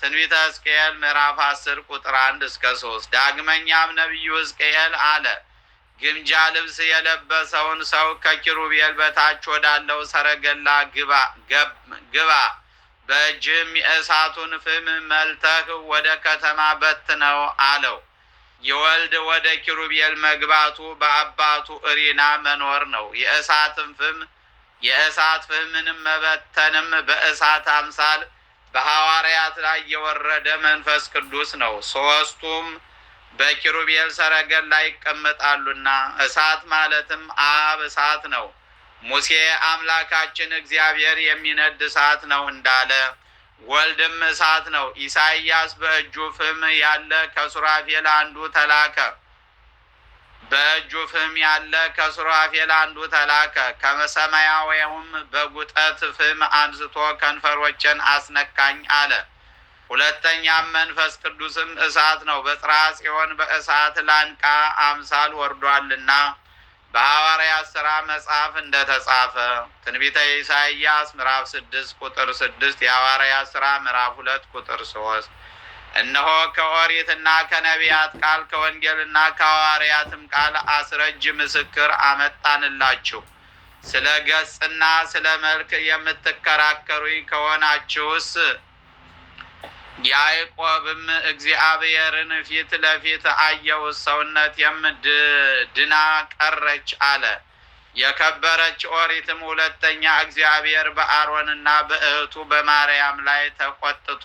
ትንቢተ ሕዝቅኤል ምዕራፍ 10 ቁጥር 1 እስከ 3። ዳግመኛም ነቢዩ ሕዝቅኤል አለ፣ ግምጃ ልብስ የለበሰውን ሰው ከኪሩቤል በታች ወዳለው ሰረገላ ግባ፣ በእጅህም የእሳቱን ፍም መልተህ ወደ ከተማ በትነው አለው። የወልድ ወደ ኪሩቤል መግባቱ በአባቱ እሪና መኖር ነው። የእሳት ፍህምንም መበተንም በእሳት አምሳል በሐዋርያት ላይ የወረደ መንፈስ ቅዱስ ነው። ሦስቱም በኪሩቤል ሰረገላ ይቀመጣሉና። እሳት ማለትም አብ እሳት ነው። ሙሴ አምላካችን እግዚአብሔር የሚነድ እሳት ነው እንዳለ፣ ወልድም እሳት ነው። ኢሳይያስ በእጁ ፍም ያለ ከሱራፌል አንዱ ተላከ፣ ከሰማያዊውም በጉጠት ፍም አንስቶ ከንፈሮችን አስነካኝ አለ። ሁለተኛም መንፈስ ቅዱስም እሳት ነው። በጽርሐ ጽዮን በእሳት ላንቃ አምሳል ወርዷልና በሐዋርያት ሥራ መጽሐፍ እንደተጻፈ። ትንቢተ ኢሳይያስ ምዕራፍ 6 ቁጥር 6፣ የሐዋርያት ሥራ ምዕራፍ 2 ቁጥር 3። እነሆ ከኦሪትና ከነቢያት ቃል ከወንጌልና ከሐዋርያትም ቃል አስረጅ ምስክር አመጣንላችሁ። ስለ ገጽና ስለ መልክ የምትከራከሩኝ ከሆናችሁስ ያዕቆብም እግዚአብሔርን ፊት ለፊት አየው፣ ሰውነቴም ድና ቀረች አለ። የከበረች ኦሪትም ሁለተኛ እግዚአብሔር በአሮንና በእህቱ በማርያም ላይ ተቆጥቶ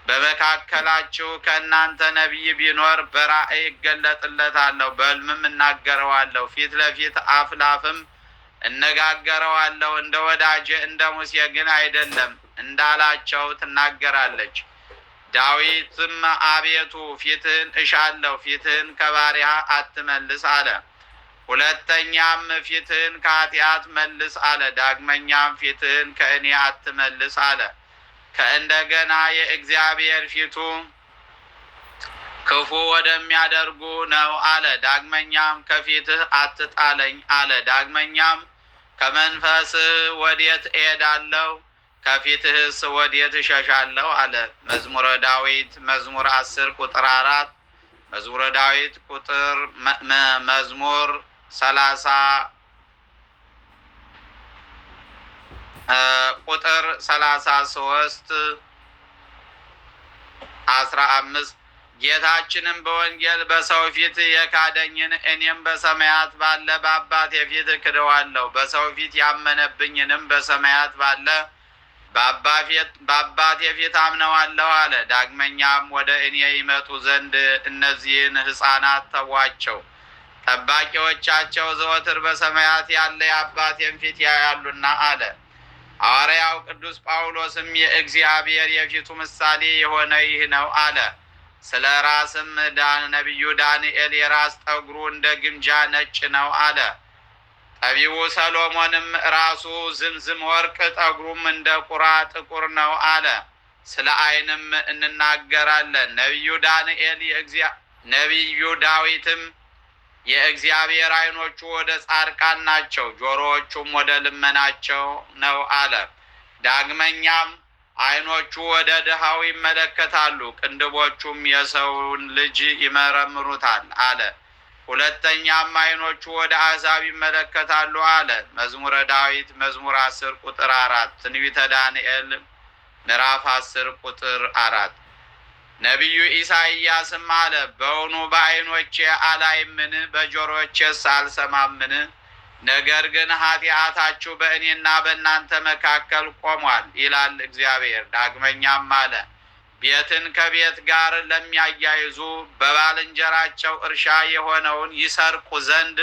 በመካከላችሁ ከእናንተ ነቢይ ቢኖር በራእይ እገለጥለታለሁ፣ በሕልምም እናገረዋለሁ፣ ፊት ለፊት አፍ ላፍም እነጋገረዋለሁ፣ እንደ ወዳጄ እንደ ሙሴ ግን አይደለም እንዳላቸው ትናገራለች። ዳዊትም አቤቱ ፊትህን እሻለሁ፣ ፊትህን ከባሪያ አትመልስ አለ። ሁለተኛም ፊትህን ከኃጢአት መልስ አለ። ዳግመኛም ፊትህን ከእኔ አትመልስ አለ። ከእንደገና የእግዚአብሔር ፊቱ ክፉ ወደሚያደርጉ ነው አለ። ዳግመኛም ከፊትህ አትጣለኝ አለ። ዳግመኛም ከመንፈስህ ወዴት እሄዳለሁ? ከፊትህስ ወዴት እሸሻለሁ አለ። መዝሙረ ዳዊት መዝሙር 10 ቁጥር 4 መዝሙረ ዳዊት መዝሙር 30 ቁጥር 33 15 ጌታችንም በወንጌል በሰው ፊት የካደኝን እኔም በሰማያት ባለ በአባቴ ፊት እክደዋለሁ፣ በሰው ፊት ያመነብኝንም በሰማያት ባለ በአባቴ ፊት አምነዋለሁ አለ። ዳግመኛም ወደ እኔ ይመጡ ዘንድ እነዚህን ሕፃናት ተዋቸው፣ ጠባቂዎቻቸው ዘወትር በሰማያት ያለ የአባቴን ፊት ያያሉና አለ። ሐዋርያው ቅዱስ ጳውሎስም የእግዚአብሔር የፊቱ ምሳሌ የሆነ ይህ ነው አለ። ስለ ራስም ነቢዩ ዳንኤል የራስ ጠጉሩ እንደ ግምጃ ነጭ ነው አለ። ጠቢቡ ሰሎሞንም ራሱ ዝምዝም ወርቅ ጠጉሩም እንደ ቁራ ጥቁር ነው አለ። ስለ ዓይንም እንናገራለን። ነቢዩ ዳዊትም የእግዚአብሔር ዓይኖቹ ወደ ጻድቃን ናቸው፣ ጆሮዎቹም ወደ ልመናቸው ነው አለ። ዳግመኛም ዓይኖቹ ወደ ድሃው ይመለከታሉ፣ ቅንድቦቹም የሰውን ልጅ ይመረምሩታል አለ። ሁለተኛም ዓይኖቹ ወደ አሕዛብ ይመለከታሉ አለ። መዝሙረ ዳዊት መዝሙር 10 ቁጥር 4 ትንቢተ ዳንኤል ምዕራፍ 10 ቁጥር 4 ነቢዩ ኢሳይያስም አለ፣ በውኑ በዓይኖቼ አላይምን? በጆሮቼስ አልሰማምን? ነገር ግን ኃጢአታችሁ በእኔና በእናንተ መካከል ቆሟል ይላል እግዚአብሔር። ዳግመኛም አለ፣ ቤትን ከቤት ጋር ለሚያያይዙ በባልንጀራቸው እርሻ የሆነውን ይሰርቁ ዘንድ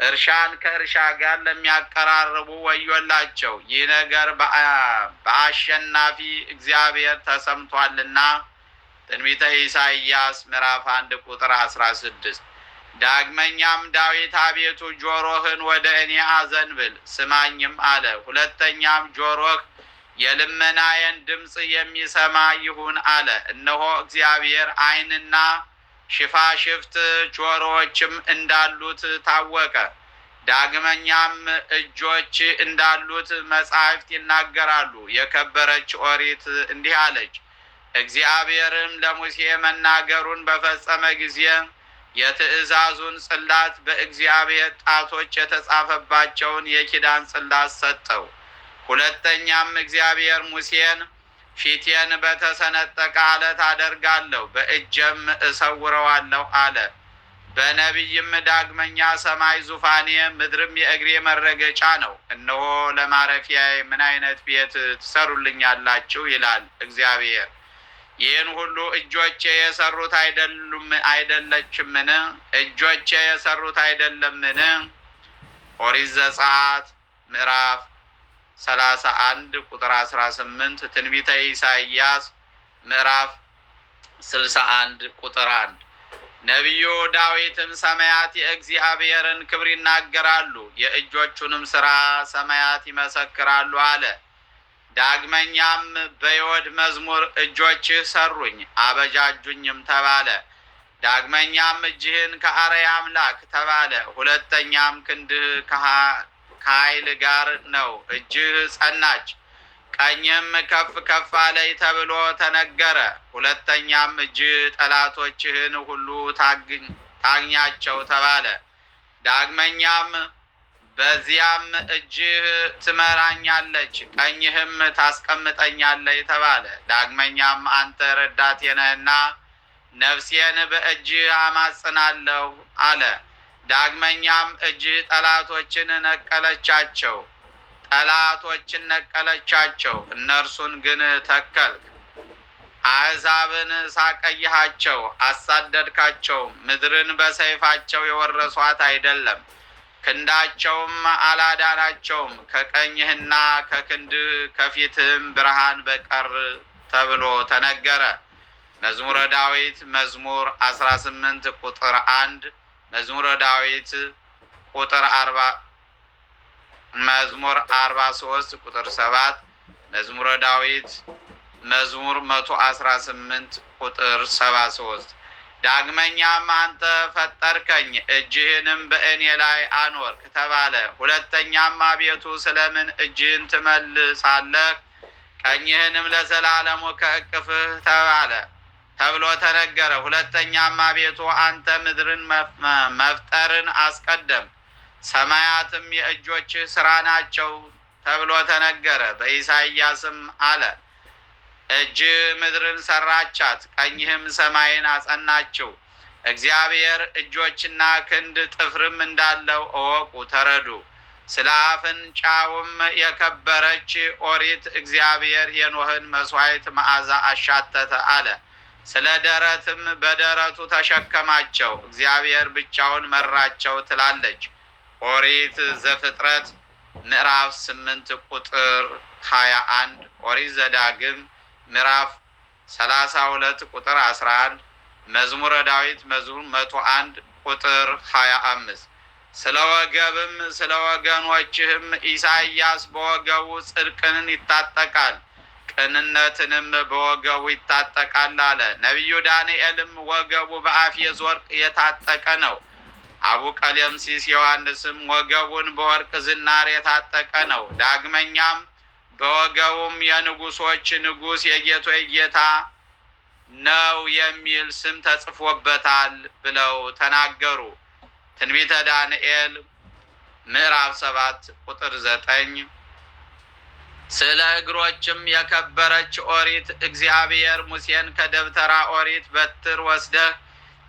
እርሻን ከእርሻ ጋር ለሚያቀራርቡ ወዮላቸው። ይህ ነገር በአሸናፊ እግዚአብሔር ተሰምቷልና። ትንቢተ ኢሳይያስ ምዕራፍ 1 ቁጥር 16 ዳግመኛም ዳዊት አቤቱ ጆሮህን ወደ እኔ አዘንብል ስማኝም አለ። ሁለተኛም ጆሮህ የልመናዬን ድምፅ የሚሰማ ይሁን አለ። እነሆ እግዚአብሔር ዓይንና ሽፋሽፍት ጆሮዎችም እንዳሉት ታወቀ። ዳግመኛም እጆች እንዳሉት መጻሕፍት ይናገራሉ። የከበረች ኦሪት እንዲህ አለች። እግዚአብሔርም ለሙሴ መናገሩን በፈጸመ ጊዜ የትእዛዙን ጽላት በእግዚአብሔር ጣቶች የተጻፈባቸውን የኪዳን ጽላት ሰጠው። ሁለተኛም እግዚአብሔር ሙሴን ፊቴን በተሰነጠቀ ዓለት አደርጋለሁ፣ በእጄም እሰውረዋለሁ አለ። በነቢይም ዳግመኛ ሰማይ ዙፋኔ ምድርም የእግሬ መረገጫ ነው፣ እነሆ ለማረፊያዬ ምን አይነት ቤት ትሰሩልኛላችሁ ይላል እግዚአብሔር። ይህን ሁሉ እጆቼ የሰሩት አይደለችምን? እጆቼ የሰሩት አይደለምን? ኦሪት ዘጸአት ምዕራፍ 31 ቁጥር 18 ትንቢተ ኢሳይያስ ምዕራፍ 61 ቁጥር 1 ነቢዩ ዳዊትም ሰማያት የእግዚአብሔርን ክብር ይናገራሉ፣ የእጆቹንም ሥራ ሰማያት ይመሰክራሉ አለ። ዳግመኛም በዮድ መዝሙር እጆችህ ሰሩኝ አበጃጁኝም ተባለ። ዳግመኛም እጅህን ከአርያ አምላክ ተባለ። ሁለተኛም ክንድህ ከኃይል ጋር ነው፣ እጅህ ጸናች፣ ቀኝም ከፍ ከፍ አለይ ተብሎ ተነገረ። ሁለተኛም እጅህ ጠላቶችህን ሁሉ ታግኛቸው ተባለ። ዳግመኛም በዚያም እጅህ ትመራኛለች፣ ቀኝህም ታስቀምጠኛለች ተባለ። ዳግመኛም አንተ ረዳቴ ነህና ነፍሴን በእጅህ አማጽናለሁ አለ። ዳግመኛም እጅህ ጠላቶችን ነቀለቻቸው፣ እነርሱን ግን ተከልክ። አሕዛብን ሳቀይሃቸው፣ አሳደድካቸው። ምድርን በሰይፋቸው የወረሷት አይደለም፣ ክንዳቸውም አላዳናቸውም። ከቀኝህና ከክንድህ ከፊትህም ብርሃን በቀር ተብሎ ተነገረ። መዝሙረ ዳዊት መዝሙር 18 ቁጥር 1 መዝሙረ ዳዊት መዝሙር 43 ቁጥር 7 መዝሙረ ዳዊት መዝሙር 118 ቁጥር 73። ዳግመኛም አንተ ፈጠርከኝ እጅህንም በእኔ ላይ አኖርክ ተባለ። ሁለተኛም አቤቱ ስለምን እጅህን ትመልሳለህ? ቀኝህንም ለዘላለሙ ከእቅፍህ ተብሎ ተነገረ። ሁለተኛም አቤቱ አንተ ምድርን መፍጠርን አስቀደም፣ ሰማያትም የእጆችህ ሥራ ናቸው ተብሎ ተነገረ። በኢሳይያስም አለ እጅ ምድርን ሰራቻት፣ ቀኝህም ሰማይን አጸናችው። እግዚአብሔር እጆችና ክንድ ጥፍርም እንዳለው እወቁ ተረዱ። ስለ አፍንጫውም የከበረች ኦሪት እግዚአብሔር የኖህን መሥዋዕት መዓዛ አሻተተ አለ። ስለ ደረትም በደረቱ ተሸከማቸው፣ እግዚአብሔር ብቻውን መራቸው ትላለች። ኦሪት ዘፍጥረት ምዕራፍ 8 ቁጥር 21፣ ኦሪት ዘዳግም ምዕራፍ 32 ቁጥር 11፣ መዝሙረ ዳዊት መዝሙር 101 ቁጥር 25። ስለ ወገብም ስለ ወገኖችህም ኢሳይያስ በወገቡ ጽድቅን ይታጠቃል፣ ቅንነትንም በወገቡ ይታጠቃል አለ። ነቢዩ ዳንኤልም ወገቡ በአፌዝ ወርቅ የታጠቀ ነው። አቡ ቀሌምሲስ ዮሐንስም ወገቡን በወርቅ ዝናር የታጠቀ ነው። ዳግመኛም በወገቡም የንጉሶች ንጉሥ የጌቶች ጌታ ነው የሚል ስም ተጽፎበታል ብለው ተናገሩ። ትንቢተ ዳንኤል ምዕራፍ 7 ቁጥር 9። ስለ እግሮችም የከበረች ኦሪት እግዚአብሔር ሙሴን ከደብተራ ኦሪት በትር ወስደህ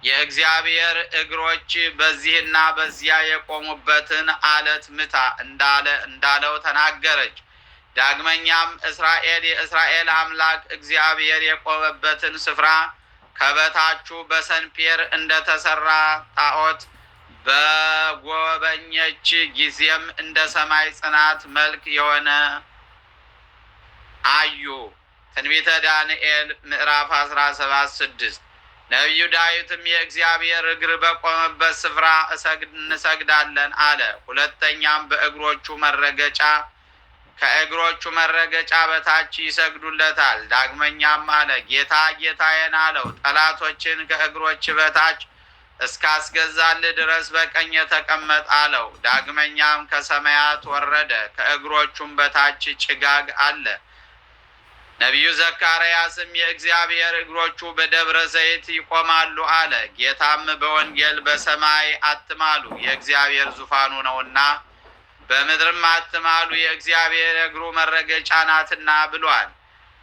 የእግዚአብሔር እግሮች በዚህና በዚያ የቆሙበትን አለት ምታ እንዳለው ተናገረች። ዳግመኛም እስራኤል የእስራኤል አምላክ እግዚአብሔር የቆመበትን ስፍራ ከበታቹ በሰንፔር እንደተሰራ ጣዖት በጎበኘች ጊዜም እንደ ሰማይ ጽናት መልክ የሆነ አዩ። ትንቢተ ዳንኤል ምዕራፍ 17:6። ነቢዩ ዳዊትም የእግዚአብሔር እግር በቆመበት ስፍራ እንሰግዳለን አለ። ሁለተኛም በእግሮቹ መረገጫ ከእግሮቹ መረገጫ በታች ይሰግዱለታል። ዳግመኛም አለ ጌታ ጌታዬን አለው ጠላቶችን ከእግሮች በታች እስካስገዛልህ ድረስ በቀኝ ተቀመጥ አለው። ዳግመኛም ከሰማያት ወረደ፣ ከእግሮቹም በታች ጭጋግ አለ። ነቢዩ ዘካርያስም የእግዚአብሔር እግሮቹ በደብረ ዘይት ይቆማሉ አለ። ጌታም በወንጌል በሰማይ አትማሉ የእግዚአብሔር ዙፋኑ ነውና፣ በምድርም አትማሉ የእግዚአብሔር እግሩ መረገጫ ናትና ብሏል።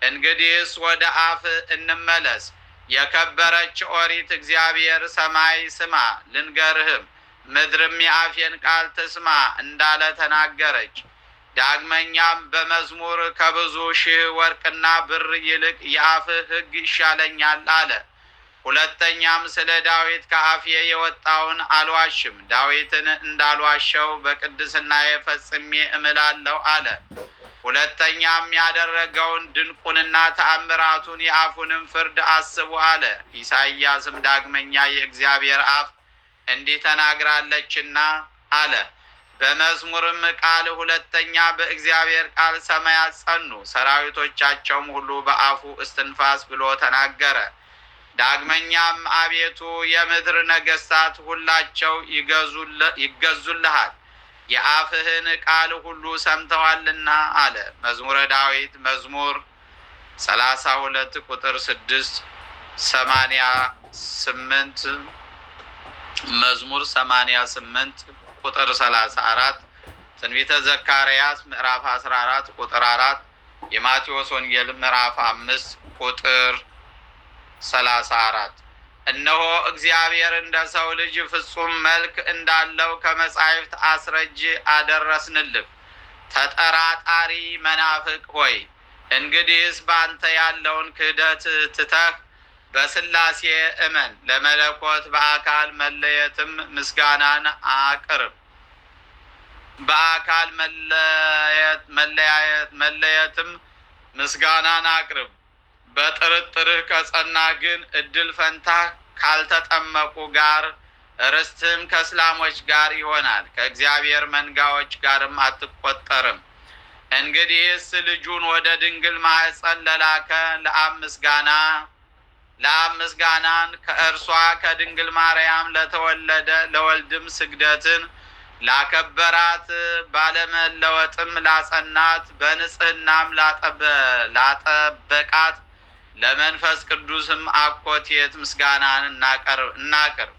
እንግዲህስ ወደ አፍ እንመለስ። የከበረች ኦሪት እግዚአብሔር ሰማይ ስማ ልንገርህም፣ ምድርም የአፌን ቃል ትስማ እንዳለ ተናገረች። ዳግመኛም በመዝሙር ከብዙ ሺህ ወርቅና ብር ይልቅ የአፍህ ሕግ ይሻለኛል አለ። ሁለተኛም ስለ ዳዊት ከአፌ የወጣውን አልዋሽም፣ ዳዊትን እንዳልዋሸው በቅድስናዬ ፈጽሜ እምላለሁ አለ። ሁለተኛም ያደረገውን ድንቁንና ተአምራቱን የአፉንም ፍርድ አስቡ አለ። ኢሳይያስም ዳግመኛ የእግዚአብሔር አፍ እንዲህ ተናግራለችና አለ። በመዝሙርም ቃል ሁለተኛ በእግዚአብሔር ቃል ሰማያት ጸኑ፣ ሰራዊቶቻቸውም ሁሉ በአፉ እስትንፋስ ብሎ ተናገረ። ዳግመኛም አቤቱ የምድር ነገሥታት ሁላቸው ይገዙልሃል፣ የአፍህን ቃል ሁሉ ሰምተዋልና አለ። መዝሙረ ዳዊት መዝሙር 32 ቁጥር 6፣ 88 መዝሙር 88 ቁጥር 34፣ ትንቢተ ዘካርያስ ምዕራፍ 14 ቁጥር 4፣ የማቴዎስ ወንጌል ምዕራፍ 5 ቁጥር 34። እነሆ እግዚአብሔር እንደ ሰው ልጅ ፍጹም መልክ እንዳለው ከመጻሕፍት አስረጅ አደረስንልህ። ተጠራጣሪ መናፍቅ ሆይ እንግዲህስ በአንተ ያለውን ክህደት ትተህ በሥላሴ እመን። ለመለኮት በአካል መለየትም ምስጋናን አቅርብ። በአካል መለየትም ምስጋናን አቅርብ። በጥርጥርህ ከጸና ግን እድል ፈንታ ካልተጠመቁ ጋር ርስትህም ከእስላሞች ጋር ይሆናል። ከእግዚአብሔር መንጋዎች ጋርም አትቆጠርም። እንግዲህስ ልጁን ወደ ድንግል ማኅፀን ለላከ ለአብ ምስጋናን ከእርሷ ከድንግል ማርያም ለተወለደ ለወልድም ስግደትን ላከበራት ባለመለወጥም ላጸናት በንጽሕናም ላጠበቃት ለመንፈስ ቅዱስም አኮቴት ምስጋናን እናቅርብ።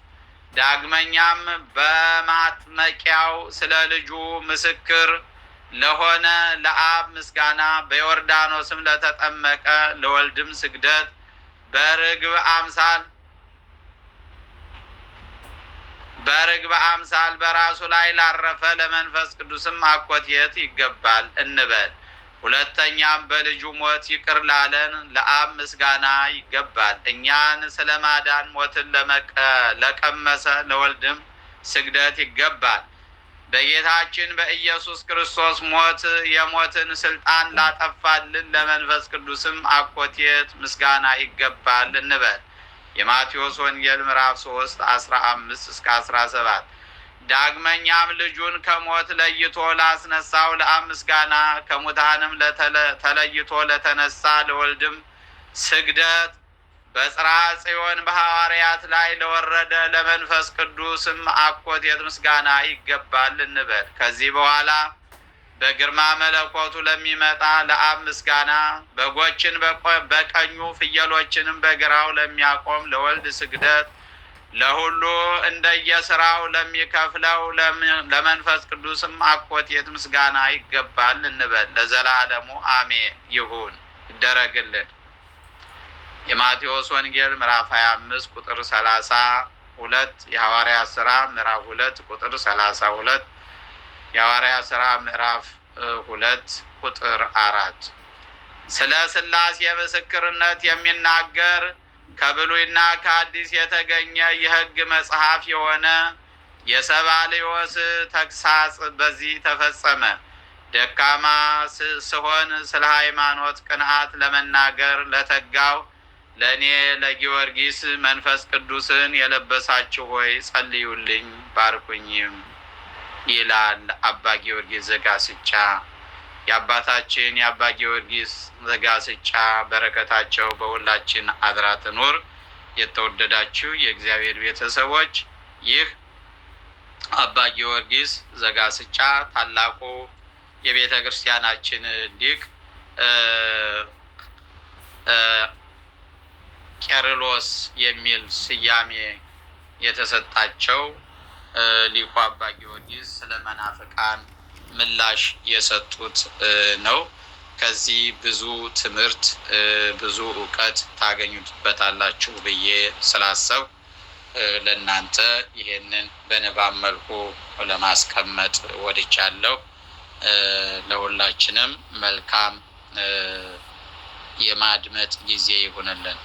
ዳግመኛም በማጥመቂያው ስለ ልጁ ምስክር ለሆነ ለአብ ምስጋና በዮርዳኖስም ለተጠመቀ ለወልድም ስግደት በርግብ አምሳል በራሱ ላይ ላረፈ ለመንፈስ ቅዱስም አኮቴት ይገባል እንበል። ሁለተኛም በልጁ ሞት ይቅር ላለን ለአብ ምስጋና ይገባል። እኛን ስለ ማዳን ሞትን ለቀመሰ ለወልድም ስግደት ይገባል። በጌታችን በኢየሱስ ክርስቶስ ሞት የሞትን ስልጣን ላጠፋልን ለመንፈስ ቅዱስም አኮቴት ምስጋና ይገባል እንበል። የማቴዎስ ወንጌል ምዕራፍ 3 15-17 ዳግመኛም ልጁን ከሞት ለይቶ ላስነሳው ለአብ ምስጋና ከሙታንም ተለይቶ ለተነሳ ለወልድም ስግደት በጽርሐ ጽዮን በሐዋርያት ላይ ለወረደ ለመንፈስ ቅዱስም አኮቴት ምስጋና ይገባል እንበል። ከዚህ በኋላ በግርማ መለኮቱ ለሚመጣ ለአብ ምስጋና በጎችን በቀኙ ፍየሎችንም በግራው ለሚያቆም ለወልድ ስግደት ለሁሉ እንደየስራው ለሚከፍለው ለመንፈስ ቅዱስም አኮቴት ምስጋና ይገባል እንበል። ለዘላለሙ አሜን ይሁን ይደረግልን። የማቴዎስ ወንጌል ምዕራፍ 25 ቁጥር 32፣ የሐዋርያት ሥራ ምዕራፍ 2 ቁጥር 32፣ የሐዋርያት ሥራ ምዕራፍ 2 ቁጥር 4 ስለ ሥላሴ ምስክርነት የሚናገር ከብሉይና ከአዲስ የተገኘ የሕግ መጽሐፍ የሆነ የሰባልዮስ ተግሳጽ በዚህ ተፈጸመ። ደካማ ስሆን ስለ ሃይማኖት ቅንዓት ለመናገር ለተጋው ለእኔ ለጊዮርጊስ መንፈስ ቅዱስን የለበሳችሁ ሆይ ጸልዩልኝ ባርኩኝም ይላል አባ ጊዮርጊስ ዘጋስጫ። የአባታችን የአባ ጊዮርጊስ ዘጋስጫ በረከታቸው በሁላችን አድራ ትኑር። የተወደዳችሁ የእግዚአብሔር ቤተሰቦች፣ ይህ አባ ጊዮርጊስ ዘጋስጫ ታላቁ የቤተ ክርስቲያናችን ሊቅ ቄርሎስ የሚል ስያሜ የተሰጣቸው ሊቁ አባ ጊዮርጊስ ስለ መናፍቃን ምላሽ የሰጡት ነው። ከዚህ ብዙ ትምህርት ብዙ እውቀት ታገኙበታላችሁ ብዬ ስላሰብ ለእናንተ ይሄንን በንባብ መልኩ ለማስቀመጥ ወድጃለሁ። ለሁላችንም መልካም የማድመጥ ጊዜ ይሁንልን።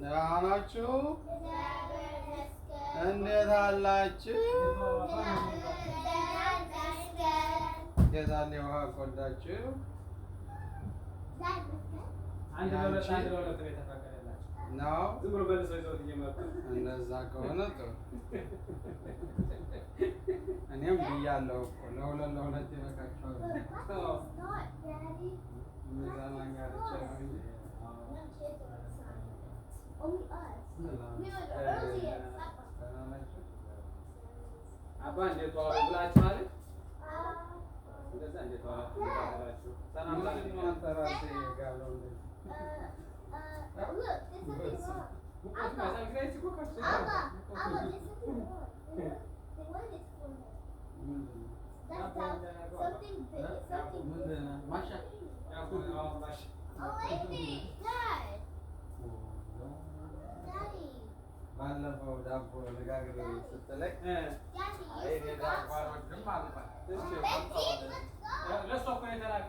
ደህና ናችሁ? እንዴት አላችሁ? የዛኔ ውሃ ቆዳችሁ ነው? እንደዛ ከሆነ ጥሩ። እኔም ብያለሁ እኮ ለሁለት ይበቃችኋል። ሚዛን ጋርቻ አባ እንዴት ዋሉ ብላችኋል? እንደዛ እንዴት ዋሉ ብላችሁ ሰላም ተራሴ ጋር ነው እንዴ? ባለፈው ዳቦ ነጋግሬ ስትለኝ ዳቦ አልወድም አልኳት። ለእሷ እኮ ነው የተላከ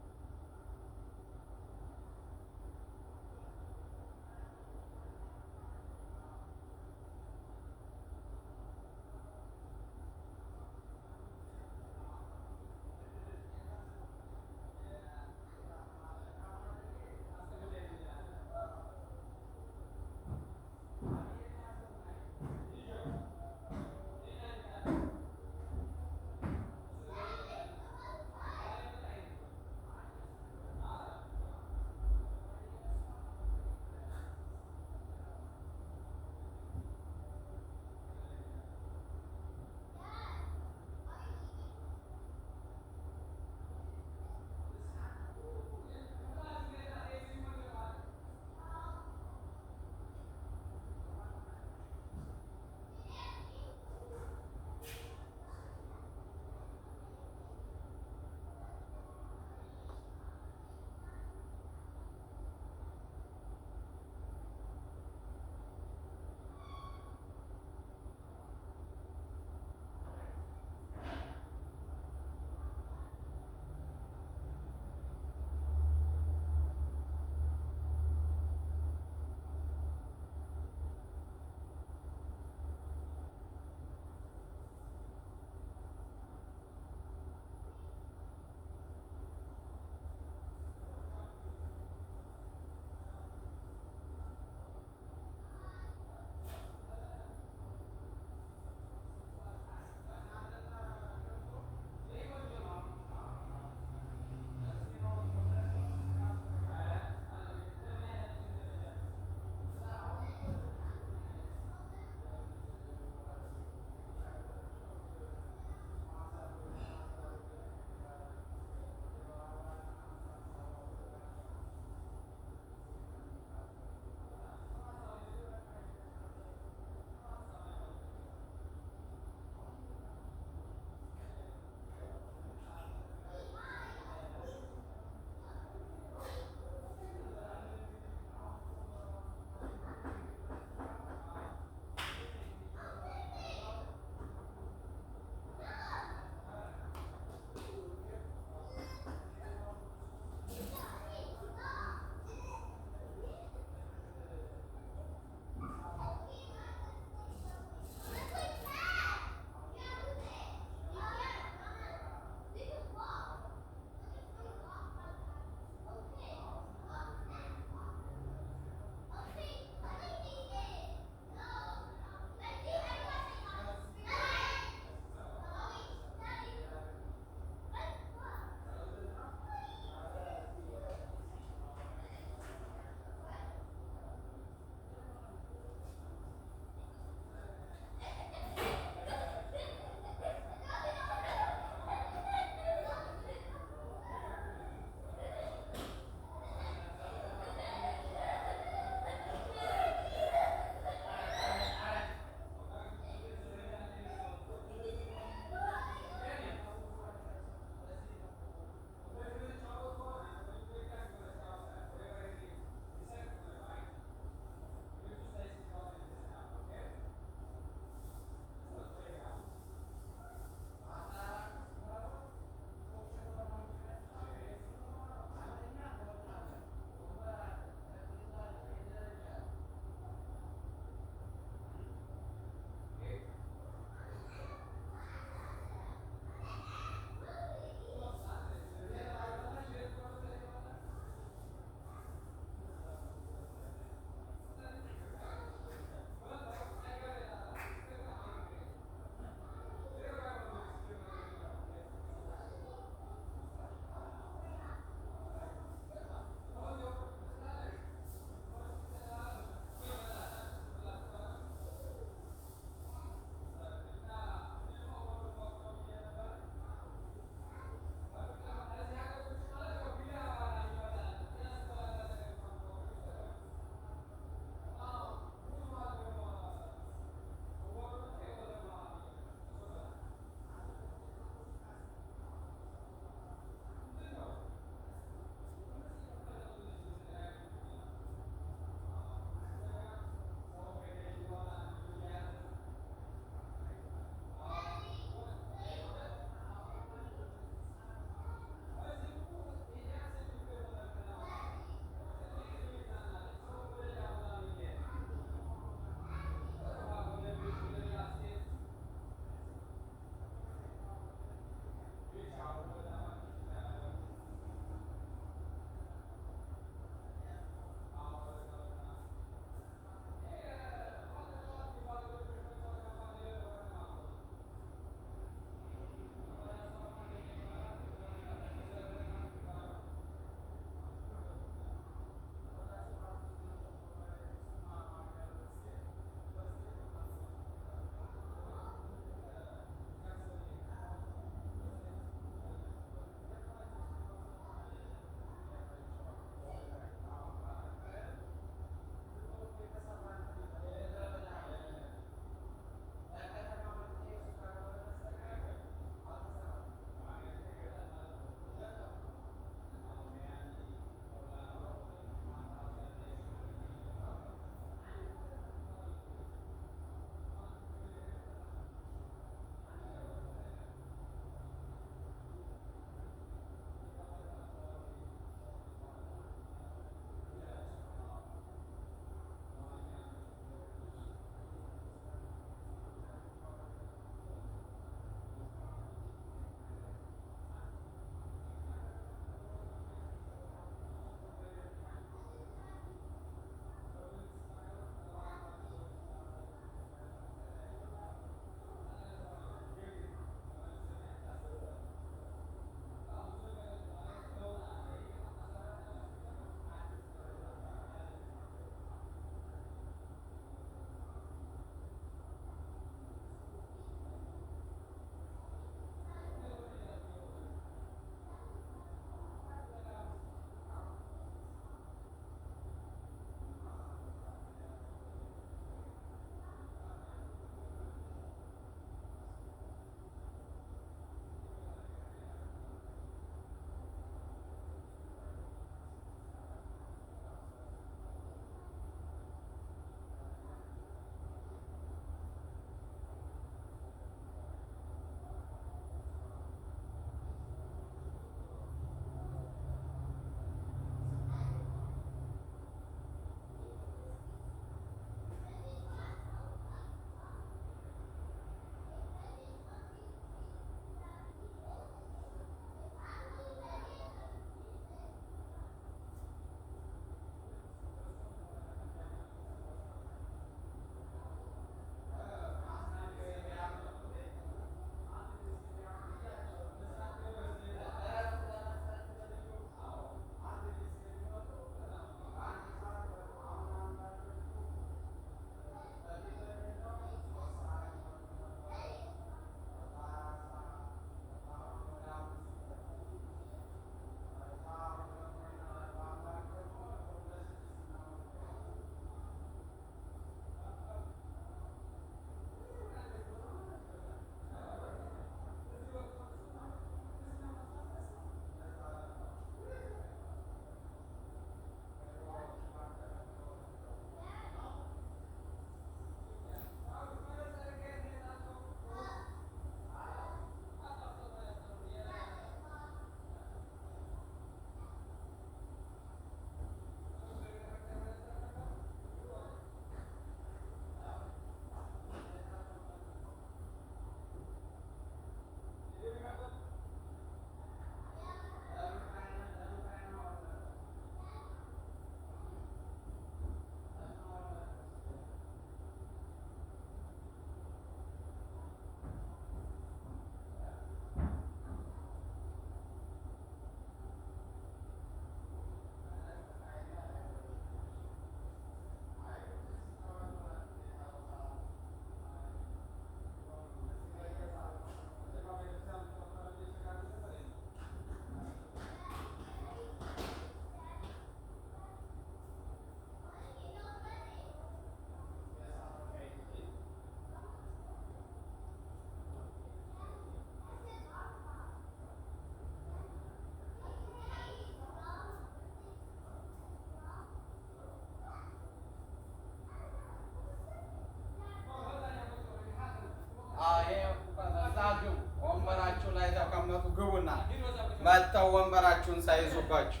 መጥተው ወንበራችሁን ሳይዙባችሁ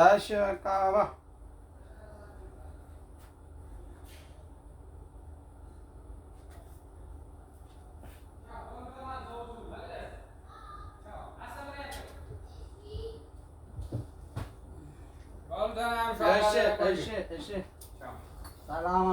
እሺ በቃ አበባ እሺ ሰላም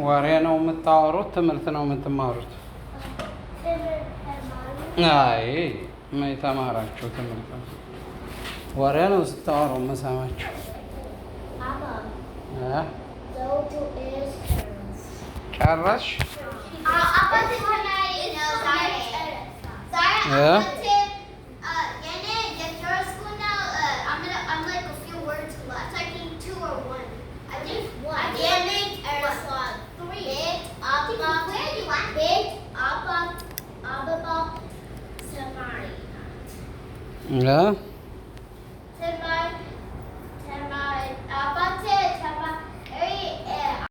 ወሬ ነው የምታወሩት? ትምህርት ነው የምትማሩት? አይ ምን ተማራችሁ? ትምህርት ነው ወሬ ነው ስታወሩ የምሰማችሁ? ጨረስሽ? Yeah.